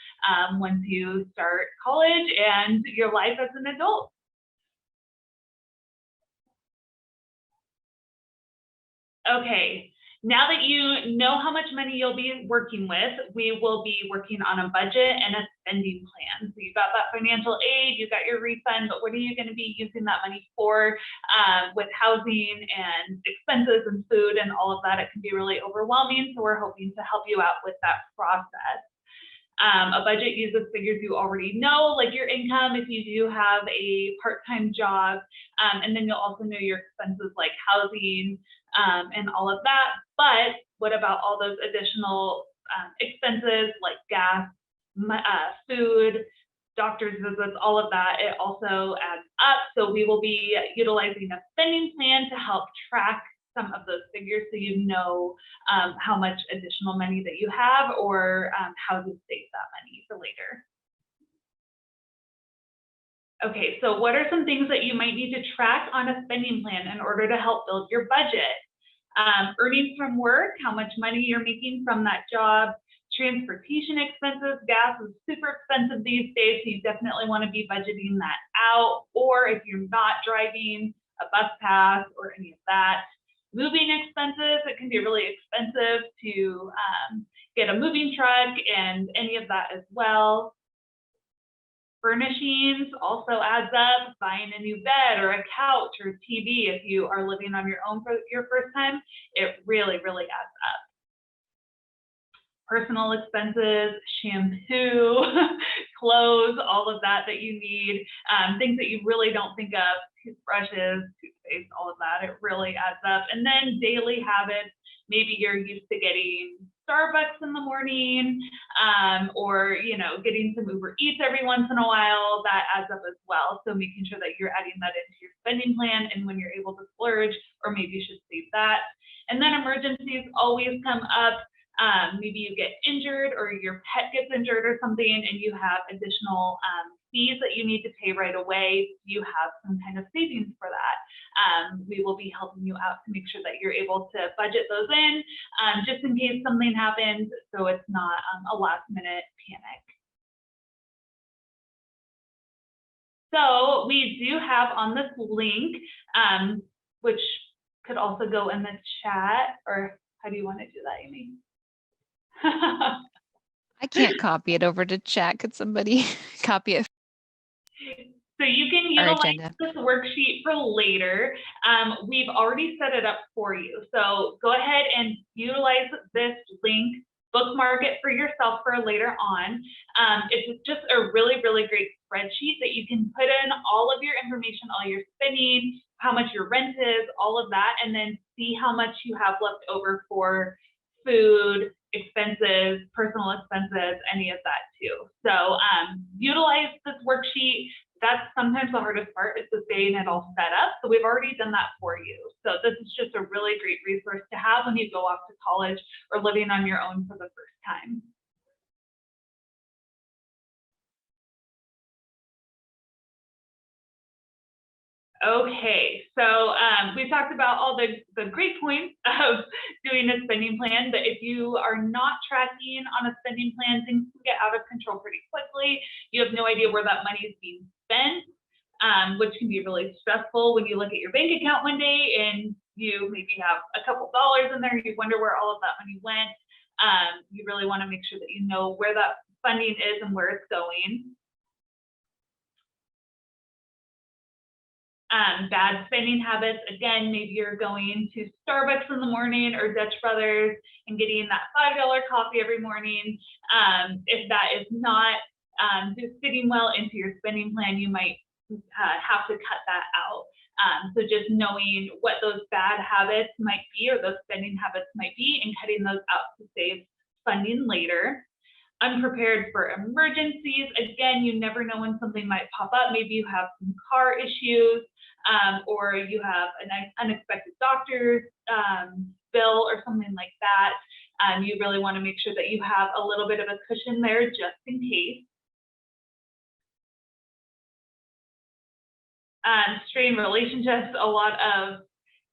once you start college and your life as an adult. Okay, now that you know how much money you'll be working with, we will be working on a budget and a spending plan. So you got that financial aid, you got your refund, but what are you going to be using that money for with housing and expenses and food and all of that? It can be really overwhelming. So we're hoping to help you out with that process. A budget uses figures you already know, like your income if you do have a part-time job, and then you'll also know your expenses like housing and all of that. But what about all those additional expenses like gas, food, doctor's visits, all of that? It also adds up. So we will be utilizing a spending plan to help track some of those figures so you know how much additional money that you have or how to save that money for later. Okay, so what are some things that you might need to track on a spending plan in order to help build your budget? Earnings from work, how much money you're making from that job, transportation expenses. Gas is super expensive these days, so you definitely want to be budgeting that out. Or if you're not driving, a bus pass or any of that. Moving expenses, it can be really expensive to get a moving truck and any of that as well. Furnishings also adds up, buying a new bed or a couch or TV if you are living on your own for your first time, it really, really adds up. Personal expenses, shampoo, clothes, all of that you need, things that you really don't think of, toothbrushes, toothpaste, all of that, it really adds up. And then daily habits, maybe you're used to getting Starbucks in the morning or, getting some Uber Eats every once in a while, that adds up as well. So making sure that you're adding that into your spending plan and when you're able to splurge, or maybe you should save that. And then emergencies always come up. Maybe you get injured or your pet gets injured or something and you have additional fees that you need to pay right away. You have some kind of savings for that. We will be helping you out to make sure that you're able to budget those in just in case something happens, so it's not a last minute panic. So we do have on this link, which could also go in the chat, or how do you want to do that, Amy? I can't copy it over to chat. Could somebody copy it? So you can utilize this worksheet for later. We've already set it up for you. So go ahead and utilize this link, bookmark it for yourself for later on. It's just a really, really great spreadsheet that you can put in all of your information, all your spending, how much your rent is, all of that, and then see how much you have left over for food, expenses, personal expenses, any of that too. So utilize this worksheet. That's sometimes the hardest part, is just getting it all set up. So we've already done that for you. So this is just a really great resource to have when you go off to college or living on your own for the first time. Okay, so we talked about all the great points of doing a spending plan, but if you are not tracking on a spending plan, things can get out of control pretty quickly. You have no idea where that money is being spent, which can be really stressful when you look at your bank account one day and you maybe have a couple dollars in there, you wonder where all of that money went. You really want to make sure that you know where that funding is and where it's going. Bad spending habits, again, maybe you're going to Starbucks in the morning or Dutch Brothers and getting that $5 coffee every morning. If that is not just fitting well into your spending plan, you might have to cut that out. So just knowing what those bad habits might be or those spending habits might be and cutting those out to save funding later. Unprepared for emergencies. Again, you never know when something might pop up. Maybe you have some car issues, or you have an unexpected doctor's bill or something like that. You really want to make sure that you have a little bit of a cushion there just in case. Strained relationships, a lot of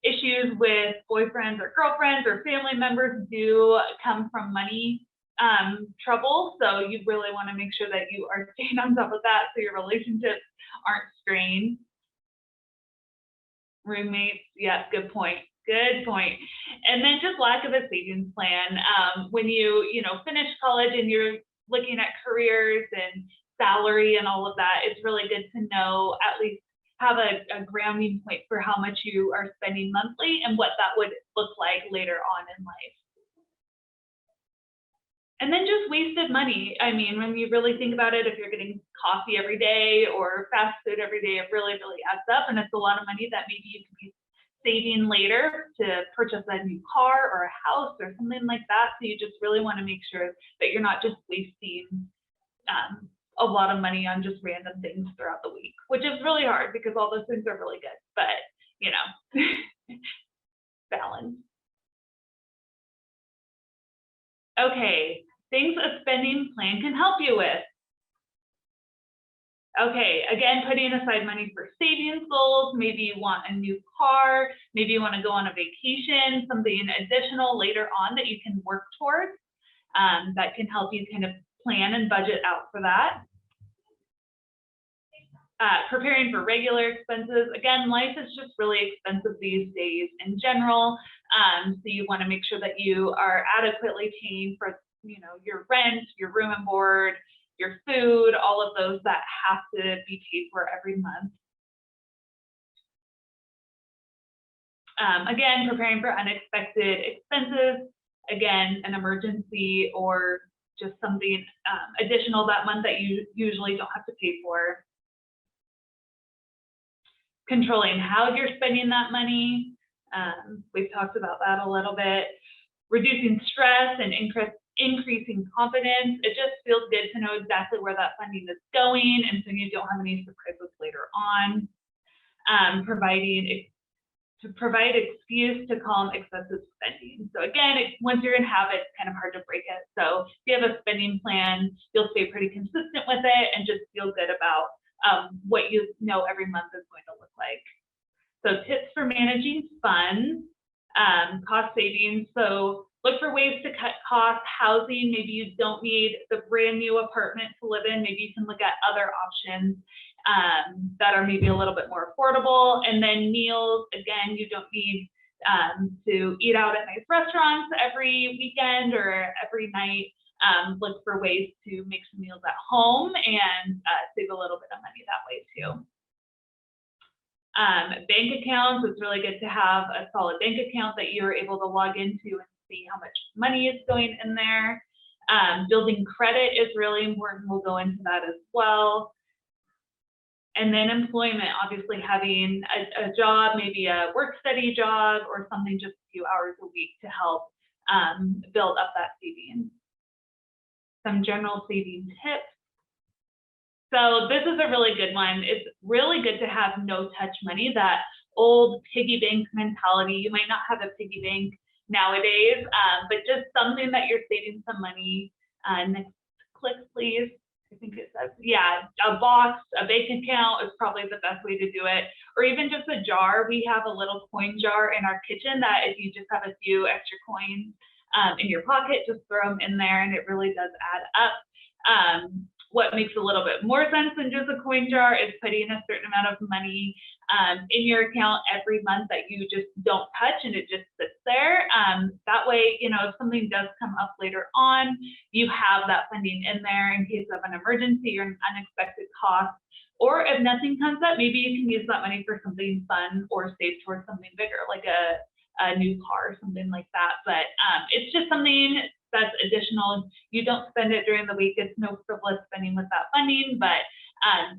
issues with boyfriends or girlfriends or family members do come from money trouble. So you really want to make sure that you are staying on top of that so your relationships aren't strained. Roommates, yeah, good point. Good point. And then just lack of a savings plan. When you finish college and you're looking at careers and salary and all of that, it's really good to know, at least have a grounding point for how much you are spending monthly and what that would look like later on in life. And then just wasted money. I mean, when you really think about it, if you're getting coffee every day or fast food every day, it really, really adds up. And it's a lot of money that maybe you could be saving later to purchase a new car or a house or something like that. So you just really want to make sure that you're not just wasting a lot of money on just random things throughout the week, which is really hard because all those things are really good, but balance. Okay, things a spending plan can help you with. Okay, again, putting aside money for savings goals. Maybe you want a new car, maybe you want to go on a vacation, something additional later on that you can work towards. That can help you kind of plan and budget out for that. Preparing for regular expenses. Again, life is just really expensive these days in general. So you want to make sure that you are adequately paying for, your rent, your room and board, your food, all of those that have to be paid for every month. Again, preparing for unexpected expenses. Again, an emergency or just something additional that month that you usually don't have to pay for. Controlling how you're spending that money. We've talked about that a little bit. Reducing stress and increasing confidence. It just feels good to know exactly where that funding is going, and so you don't have any surprises later on. Provide excuse to calm excessive spending. So again, once you're in habit, it's kind of hard to break it. So if you have a spending plan, you'll stay pretty consistent with it and just feel good about what you know every month is going to look like. So tips for managing funds, cost savings. So look for ways to cut costs. Housing, maybe you don't need the brand new apartment to live in. Maybe you can look at other options that are maybe a little bit more affordable. And then meals, again, you don't need to eat out at nice restaurants every weekend or every night. Look for ways to make some meals at home and save a little bit of money that way too. Bank accounts, it's really good to have a solid bank account that you're able to log into and see how much money is going in there. Building credit is really important. We'll go into that as well. And then employment, obviously having a job, maybe a work-study job or something just a few hours a week to help build up that savings. Some general saving tips. So this is a really good one. It's really good to have no-touch money, that old piggy bank mentality. You might not have a piggy bank nowadays, but just something that you're saving some money. Next click, please. I think it says, yeah, a box, a bank account is probably the best way to do it, or even just a jar. We have a little coin jar in our kitchen that if you just have a few extra coins in your pocket, just throw them in there and it really does add up. What makes a little bit more sense than just a coin jar is putting a certain amount of money in your account every month that you just don't touch and it just sits there. That way, you know, if something does come up later on, you have that funding in there in case of an emergency or an unexpected cost. Or if nothing comes up, maybe you can use that money for something fun or save towards something bigger, like a new car or something like that. But it's just something that's additional. You don't spend it during the week. It's no frivolous spending with that funding, but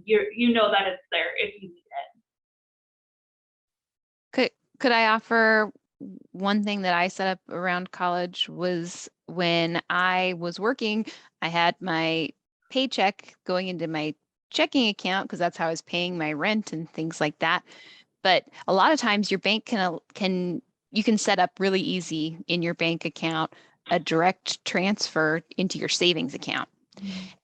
you know that it's there if you need it. Could I offer one thing that I set up around college was when I was working, I had my paycheck going into my checking account because that's how I was paying my rent and things like that. But a lot of times your bank you can set up really easy in your bank account a direct transfer into your savings account.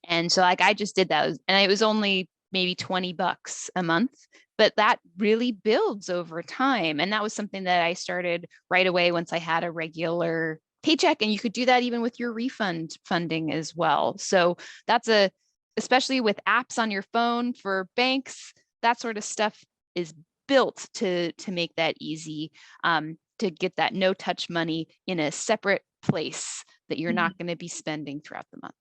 And so like I just did that, and it was only maybe $20 a month, but that really builds over time. And that was something that I started right away once I had a regular paycheck. And you could do that even with your refund funding as well. So that's especially with apps on your phone for banks, that sort of stuff is built to make that easy, to get that no touch money in a separate place that you're not going to be spending throughout the month.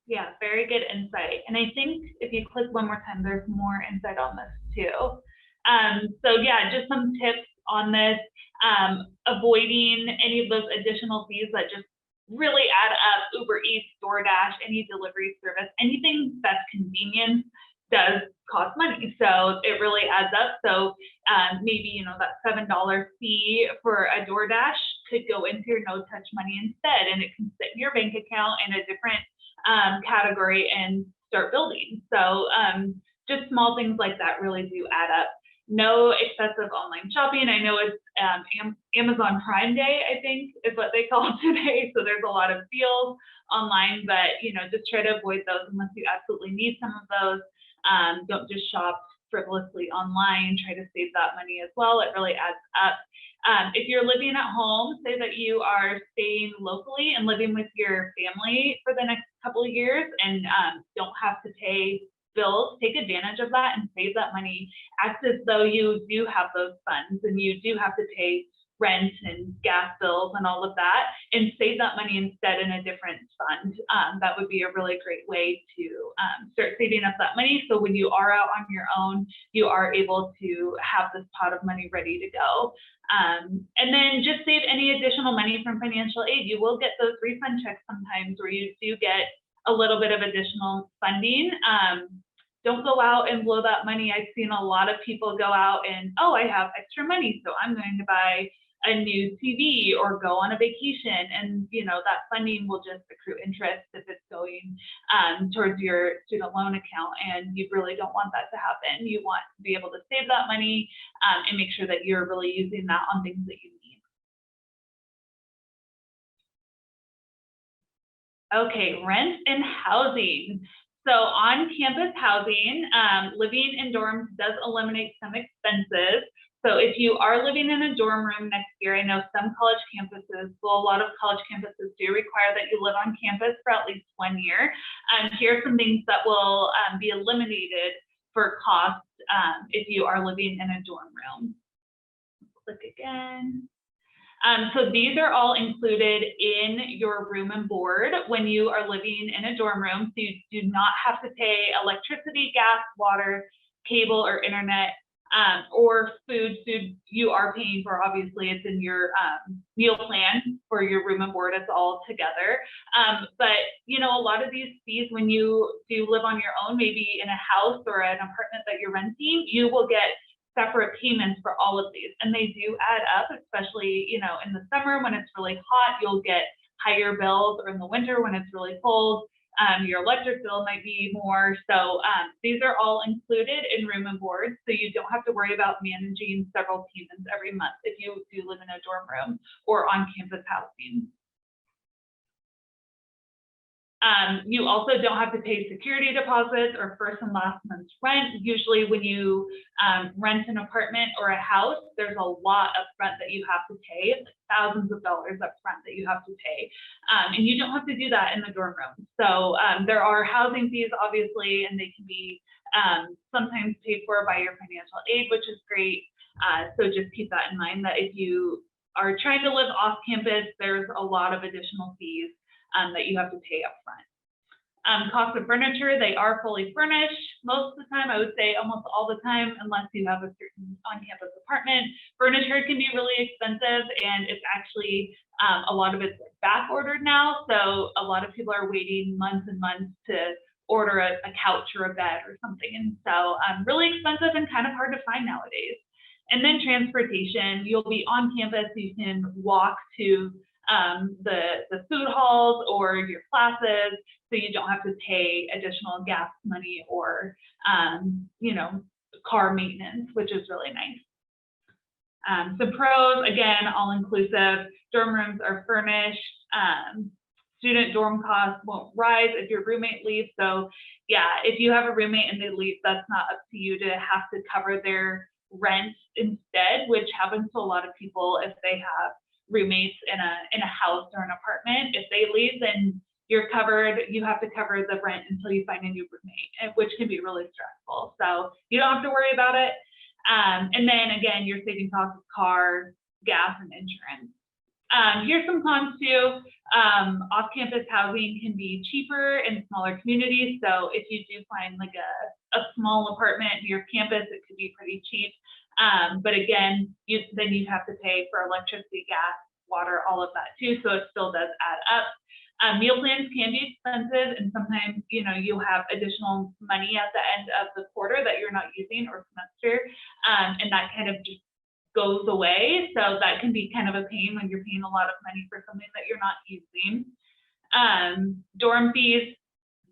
Yeah, very good insight. And I think if you click one more time, there's more insight on this too. So yeah, just some tips on this, avoiding any of those additional fees that just really add up. Uber Eats, DoorDash, any delivery service, anything that's convenience does cost money. So it really adds up. So maybe, you know, that $7 fee for a DoorDash could go into your no touch money instead, and it can sit in your bank account in a different category and start building. So just small things like that really do add up. No excessive online shopping. I know it's Amazon Prime Day, I think is what they call it today. So there's a lot of deals online, but you know, just try to avoid those unless you absolutely need some of those. Don't just shop frivolously online. Try to save that money as well. It really adds up. If you're living at home, say that you are staying locally and living with your family for the next couple of years and don't have to pay bills, take advantage of that and save that money. Act as though you do have those funds and you do have to pay rent and gas bills and all of that, and save that money instead in a different fund. That would be a really great way to start saving up that money. So when you are out on your own, you are able to have this pot of money ready to go. And then just save any additional money from financial aid. You will get those refund checks sometimes where you do get a little bit of additional funding. Don't go out and blow that money. I've seen a lot of people go out and, oh, I have extra money, so I'm going to buy a new TV or go on a vacation, and you know that funding will just accrue interest if it's going towards your student loan account, and you really don't want that to happen. You want to be able to save that money and make sure that you're really using that on things that you need. Okay, rent and housing. So on-campus housing, living in dorms does eliminate some expenses. So if you are living in a dorm room next year, I know some college campuses, well, a lot of college campuses do require that you live on campus for at least 1 year. Here are some things that will be eliminated for cost if you are living in a dorm room. Click again. So these are all included in your room and board when you are living in a dorm room. So you do not have to pay electricity, gas, water, cable, or internet, or food. Food you are paying for, obviously it's in your meal plan for your room and board, it's all together. But you know, a lot of these fees, when you do live on your own, maybe in a house or an apartment that you're renting, you will get separate payments for all of these, and they do add up, especially, you know, in the summer when it's really hot, you'll get higher bills, or in the winter when it's really cold, your electric bill might be more. So these are all included in room and board, so you don't have to worry about managing several payments every month if you do live in a dorm room or on campus housing. You also don't have to pay security deposits or first and last month's rent. Usually when you rent an apartment or a house, there's a lot up front that you have to pay, like thousands of dollars up front that you have to pay. And you don't have to do that in the dorm room. So there are housing fees, obviously, and they can be sometimes paid for by your financial aid, which is great. So just keep that in mind, that if you are trying to live off campus, there's a lot of additional fees that you have to pay up front. Cost of furniture, they are fully furnished most of the time. I would say almost all the time, unless you have a certain on-campus apartment. Furniture can be really expensive, and it's actually a lot of it's back ordered now. So a lot of people are waiting months and months to order a couch or a bed or something. And so really expensive and kind of hard to find nowadays. And then transportation, you'll be on campus, you can walk to the food halls or your classes, so you don't have to pay additional gas money or you know, car maintenance, which is really nice. So pros, again, all inclusive. Dorm rooms are furnished. Student dorm costs won't rise if your roommate leaves. So yeah, if you have a roommate and they leave, that's not up to you to have to cover their rent instead, which happens to a lot of people if they have roommates in a house or an apartment. If they leave, then you're covered. You have to cover the rent until you find a new roommate, which can be really stressful. So you don't have to worry about it. And then again, you're saving costs of car, gas, and insurance. Here's some cons too. Off-campus housing can be cheaper in smaller communities. So if you do find like a small apartment near campus, it could be pretty cheap. But again, then you have to pay for electricity, gas, water, all of that too. So it still does add up. Meal plans can be expensive, and sometimes, you know, you have additional money at the end of the quarter that you're not using or semester, and that kind of just goes away. So that can be kind of a pain when you're paying a lot of money for something that you're not using. Dorm fees,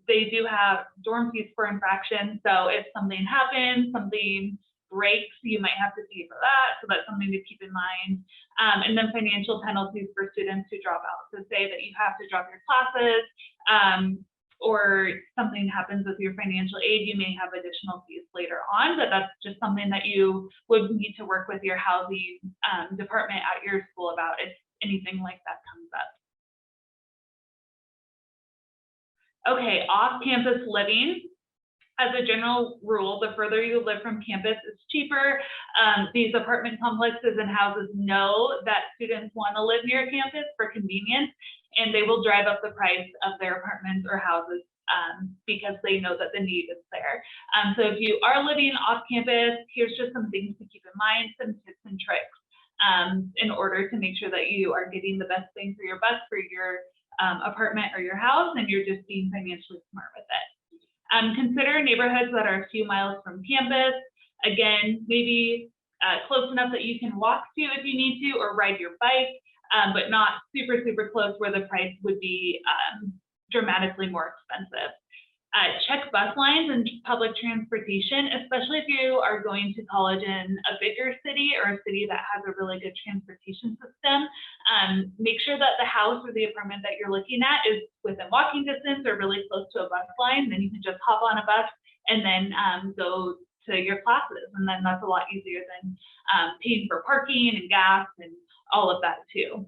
they do have dorm fees for infraction. So if something happens, something breaks, you might have to pay for that. So that's something to keep in mind. And then financial penalties for students who drop out. So say that you have to drop your classes, or something happens with your financial aid, you may have additional fees later on, but that's just something that you would need to work with your housing department at your school about if anything like that comes up. Okay, off-campus living. As a general rule, the further you live from campus, it's cheaper. These apartment complexes and houses know that students want to live near campus for convenience, and they will drive up the price of their apartments or houses because they know that the need is there. So if you are living off campus, here's just some things to keep in mind, some tips and tricks in order to make sure that you are getting the best bang for your buck for your apartment or your house, and you're just being financially smart with it. Consider neighborhoods that are a few miles from campus. Again, maybe close enough that you can walk to if you need to, or ride your bike, but not super, super close where the price would be dramatically more expensive. Check bus lines and public transportation, especially if you are going to college in a bigger city or a city that has a really good transportation system. Make sure that the house or the apartment that you're looking at is within walking distance or really close to a bus line. Then you can just hop on a bus and then go to your classes. And then that's a lot easier than paying for parking and gas and all of that too.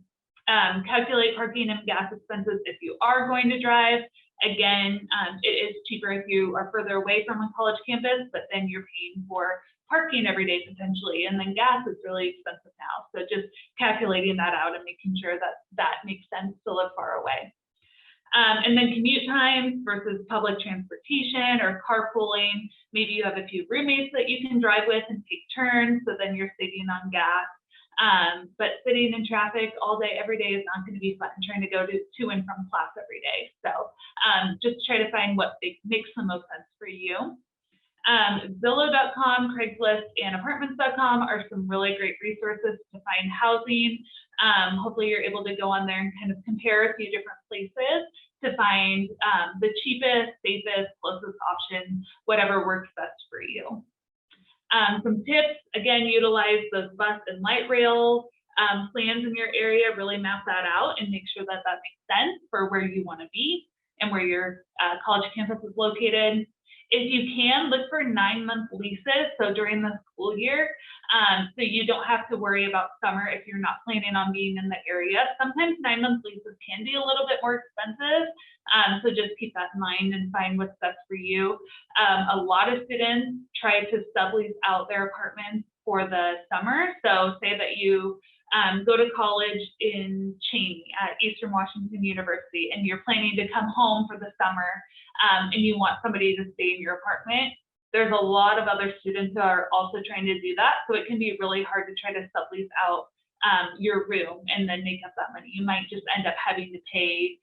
Calculate parking and gas expenses if you are going to drive. Again, it is cheaper if you are further away from a college campus, but then you're paying for parking every day potentially, and then gas is really expensive now. So just calculating that out and making sure that that makes sense to live far away. And then commute times versus public transportation or carpooling. Maybe you have a few roommates that you can drive with and take turns, so then you're saving on gas. But sitting in traffic all day, every day is not going to be fun, trying to go to and from class every day. So just try to find what makes the most sense for you. Zillow.com, Craigslist, and Apartments.com are some really great resources to find housing. Hopefully you're able to go on there and kind of compare a few different places to find the cheapest, safest, closest option, whatever works best for you. Some tips, again, utilize those bus and light rail plans in your area, really map that out and make sure that that makes sense for where you want to be. and where your college campus is located. If you can, look for 9-month leases, so during the school year, so you don't have to worry about summer if you're not planning on being in the area. Sometimes 9-month leases can be a little bit more expensive, so just keep that in mind and find what's best for you. A lot of students try to sublease out their apartments for the summer. So say that you go to college in Cheney at Eastern Washington University, and you're planning to come home for the summer, and you want somebody to stay in your apartment. There's a lot of other students who are also trying to do that. So it can be really hard to try to sublease out your room and then make up that money. You might just end up having to pay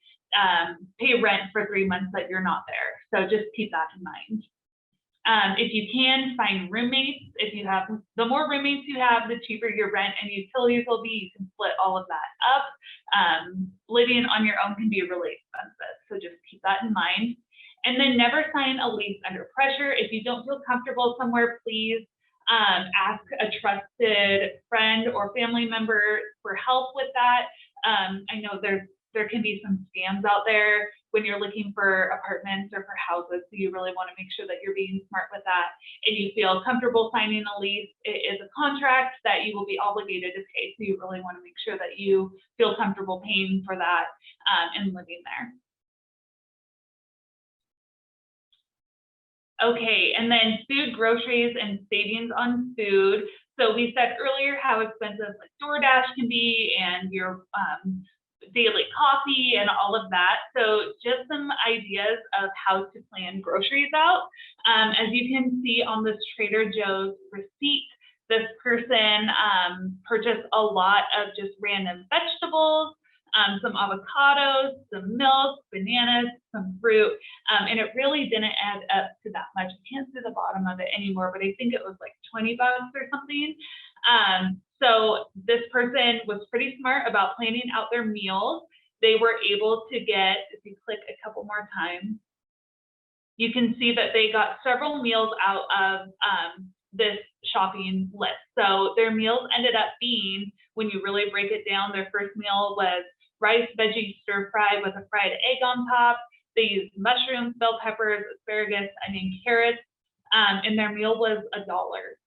rent for 3 months that you're not there. So just keep that in mind. If you can, find roommates. If you have, the more roommates you have, the cheaper your rent and utilities will be. You can split all of that up. Living on your own can be really expensive, so just keep that in mind. And then never sign a lease under pressure. If you don't feel comfortable somewhere, please ask a trusted friend or family member for help with that. I know there can be some scams out there when you're looking for apartments or for houses, so you really want to make sure that you're being smart with that and you feel comfortable signing a lease. It is a contract that you will be obligated to pay, so you really want to make sure that you feel comfortable paying for that and living there. Okay, and then food, groceries, and savings on food. So we said earlier how expensive like DoorDash can be and your daily coffee and all of that. So just some ideas of how to plan groceries out. As you can see on this Trader Joe's receipt, this person purchased a lot of just random vegetables, some avocados, some milk, bananas, some fruit, and it really didn't add up to that much. I can't see the bottom of it anymore, but I think it was like 20 bucks or something. So this person was pretty smart about planning out their meals. They were able to get, if you click a couple more times, you can see that they got several meals out of this shopping list. So their meals ended up being, when you really break it down, their first meal was rice, veggie, stir fry with a fried egg on top. They used mushrooms, bell peppers, asparagus, onion, carrots, and their meal was $1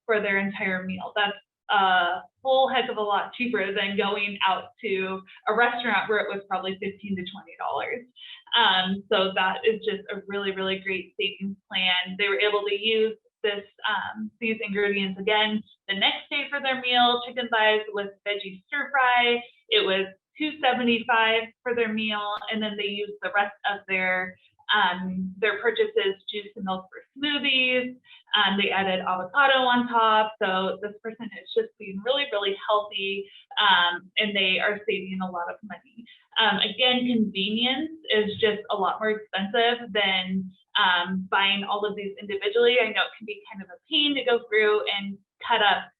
for their entire meal. That's a whole heck of a lot cheaper than going out to a restaurant where it was probably $15 to $20. So that is just a really, really great savings plan. They were able to use these ingredients again the next day for their meal. Chicken thighs with veggie stir fry. It was $2.75 for their meal, and then they used the rest of their purchases, juice and milk for smoothies. They added avocado on top. So this person is just being really, really healthy, and they are saving a lot of money. Again, convenience is just a lot more expensive than buying all of these individually. I know it can be kind of a pain to go through and cut up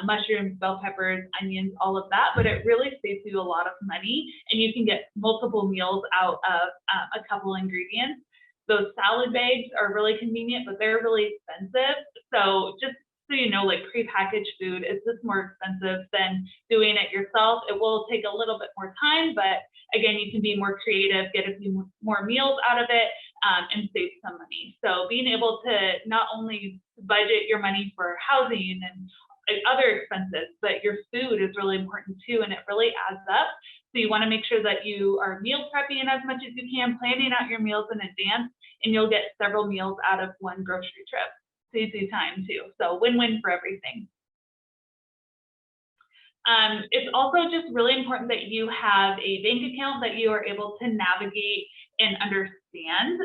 mushrooms, bell peppers, onions, all of that, but it really saves you a lot of money, and you can get multiple meals out of a couple ingredients. Those salad bags are really convenient, but they're really expensive. So just so you know, like prepackaged food is just more expensive than doing it yourself. It will take a little bit more time, but again, you can be more creative, get a few more meals out of it, and save some money. So being able to not only budget your money for housing and other expenses, but your food is really important too, and it really adds up. So you want to make sure that you are meal prepping as much as you can, planning out your meals in advance, and you'll get several meals out of one grocery trip. Saves you time too. So win-win for everything. It's also just really important that you have a bank account that you are able to navigate and understand.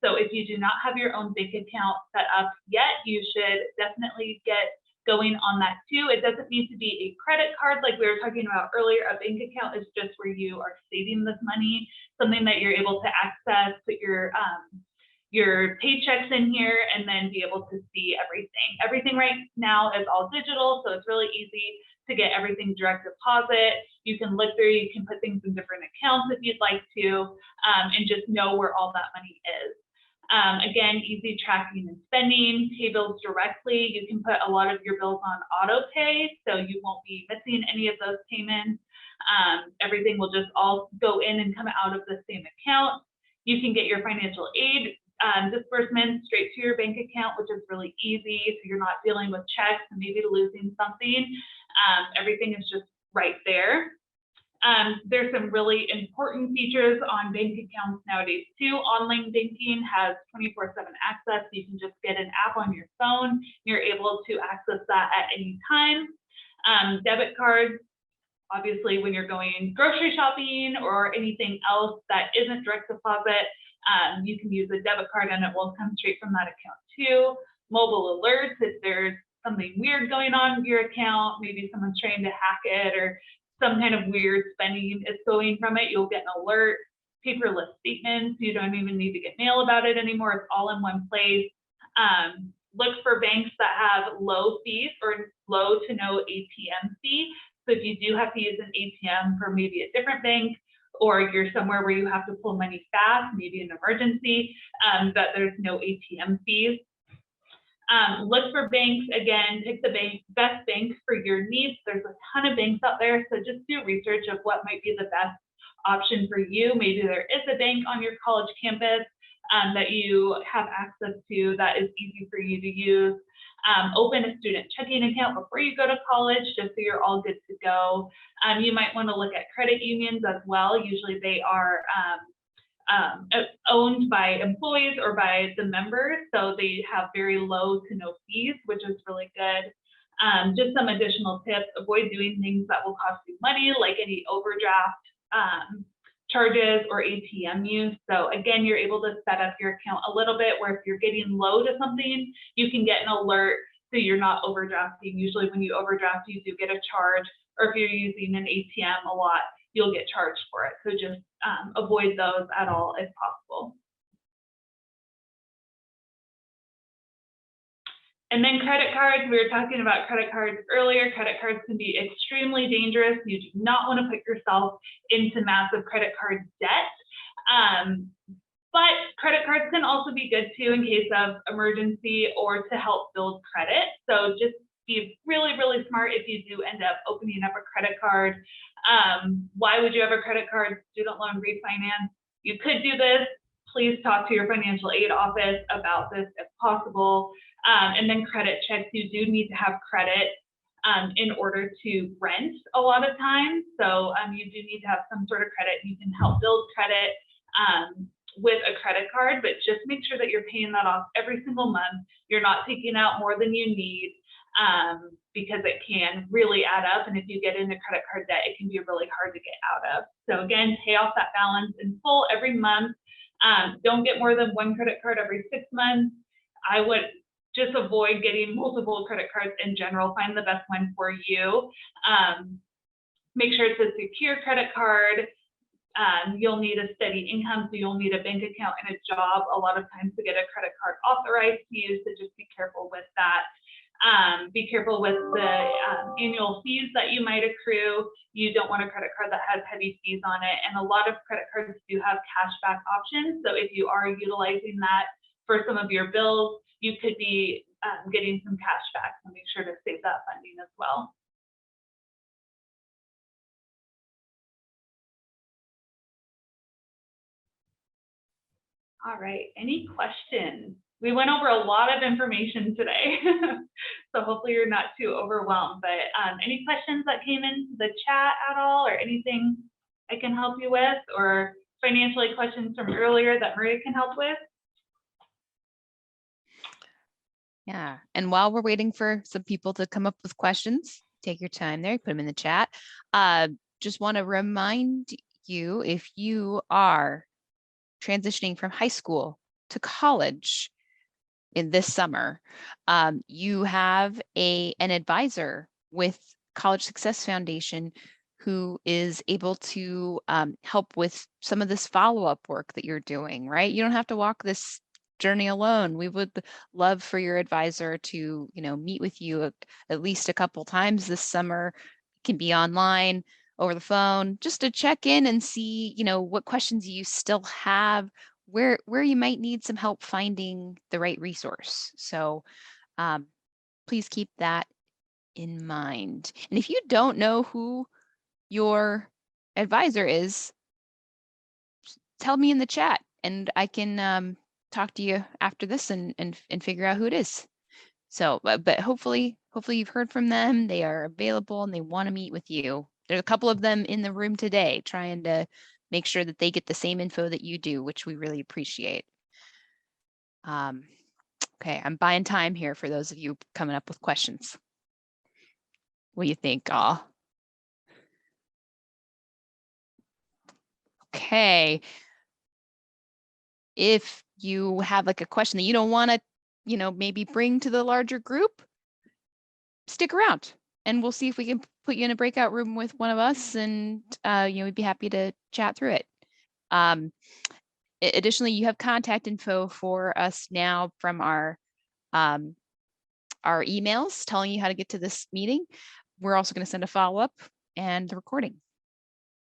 So if you do not have your own bank account set up yet, you should definitely get going on that too. It doesn't need to be a credit card like we were talking about earlier. A bank account is just where you are saving this money, something that you're able to access, put your paychecks in here, and then be able to see everything. Everything right now is all digital, so it's really easy to get everything direct deposit. You can look through, you can put things in different accounts if you'd like to, and just know where all that money is. Again, easy tracking and spending, pay bills directly. You can put a lot of your bills on auto pay, so you won't be missing any of those payments. Everything will just all go in and come out of the same account. You can get your financial aid disbursement straight to your bank account, which is really easy. So you're not dealing with checks and maybe losing something. Everything is just right there. There's some really important features on bank accounts nowadays too. Online banking has 24/7 access. You can just get an app on your phone. You're able to access that at any time. Debit cards, obviously when you're going grocery shopping or anything else that isn't direct deposit, you can use a debit card and it will come straight from that account too. Mobile alerts, if there's something weird going on with your account, maybe someone's trying to hack it or some kind of weird spending is going from it, you'll get an alert. Paperless statements, you don't even need to get mail about it anymore. It's all in one place. Look for banks that have low fees or low to no ATM fee. So if you do have to use an ATM for maybe a different bank, or you're somewhere where you have to pull money fast, maybe an emergency, that there's no ATM fees. Look for banks, again, pick the best bank for your needs. There's a ton of banks out there, so just do research of what might be the best option for you. Maybe there is a bank on your college campus that you have access to that is easy for you to use. Open a student checking account before you go to college, just so you're all good to go. You might want to look at credit unions as well. Usually they are owned by employees or by the members, so they have very low to no fees, which is really good. Just some additional tips: avoid doing things that will cost you money, like any overdraft charges or ATM use. So again, you're able to set up your account a little bit where if you're getting low to something, you can get an alert so you're not overdrafting. Usually when you overdraft, you do get a charge, or if you're using an ATM a lot, you'll get charged for it. So just avoid those at all if possible. And then credit cards, we were talking about credit cards earlier. Credit cards can be extremely dangerous. You do not want to put yourself into massive credit card debt. But credit cards can also be good too in case of emergency or to help build credit. So just be really, really smart if you do end up opening up a credit card. Why would you have a credit card? Student loan refinance. You could do this. Please talk to your financial aid office about this if possible. And then credit checks, you do need to have credit in order to rent a lot of times. So you do need to have some sort of credit. You can help build credit with a credit card, but just make sure that you're paying that off every single month. You're not taking out more than you need because it can really add up. And if you get into credit card debt, it can be really hard to get out of. So again, pay off that balance in full every month. Don't get more than one credit card every 6 months. I would just avoid getting multiple credit cards in general. Find the best one for you. Make sure it's a secure credit card. You'll need a steady income, so you'll need a bank account and a job a lot of times to get a credit card authorized to use, so just be careful with that. Be careful with the annual fees that you might accrue. You don't want a credit card that has heavy fees on it, and a lot of credit cards do have cashback options, so if you are utilizing that for some of your bills, you could be getting some cash back, so make sure to save that funding as well. All right, any questions? We went over a lot of information today, so hopefully you're not too overwhelmed, but any questions that came into the chat at all, or anything I can help you with, or financial aid questions from earlier that Maria can help with? Yeah, and while we're waiting for some people to come up with questions, take your time there, put them in the chat. Just want to remind you, if you are transitioning from high school to college in this summer, you have an advisor with College Success Foundation who is able to help with some of this follow-up work that you're doing, right? You don't have to walk this journey alone. We would love for your advisor to, meet with you at least a couple times this summer. It can be online, over the phone, just to check in and see, what questions you still have, where you might need some help finding the right resource. So please keep that in mind. And if you don't know who your advisor is, tell me in the chat and I can talk to you after this and figure out who it is. So, but hopefully you've heard from them. They are available and they want to meet with you. There's a couple of them in the room today trying to make sure that they get the same info that you do, which we really appreciate. Okay, I'm buying time here for those of you coming up with questions. What do you think, all? Okay. If you have like a question that you don't want to, maybe bring to the larger group, stick around and we'll see if we can put you in a breakout room with one of us, and we'd be happy to chat through it. Additionally, you have contact info for us now from our emails telling you how to get to this meeting. We're also going to send a follow-up and the recording.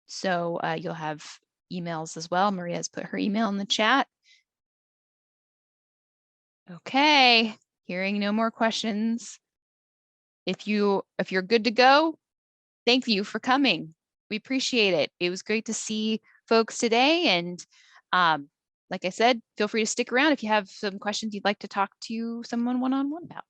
So you'll have emails as well. Maria has put her email in the chat. Okay, hearing no more questions. If you're good to go, thank you for coming. We appreciate it. It was great to see folks today. And like I said, feel free to stick around if you have some questions you'd like to talk to someone one-on-one about.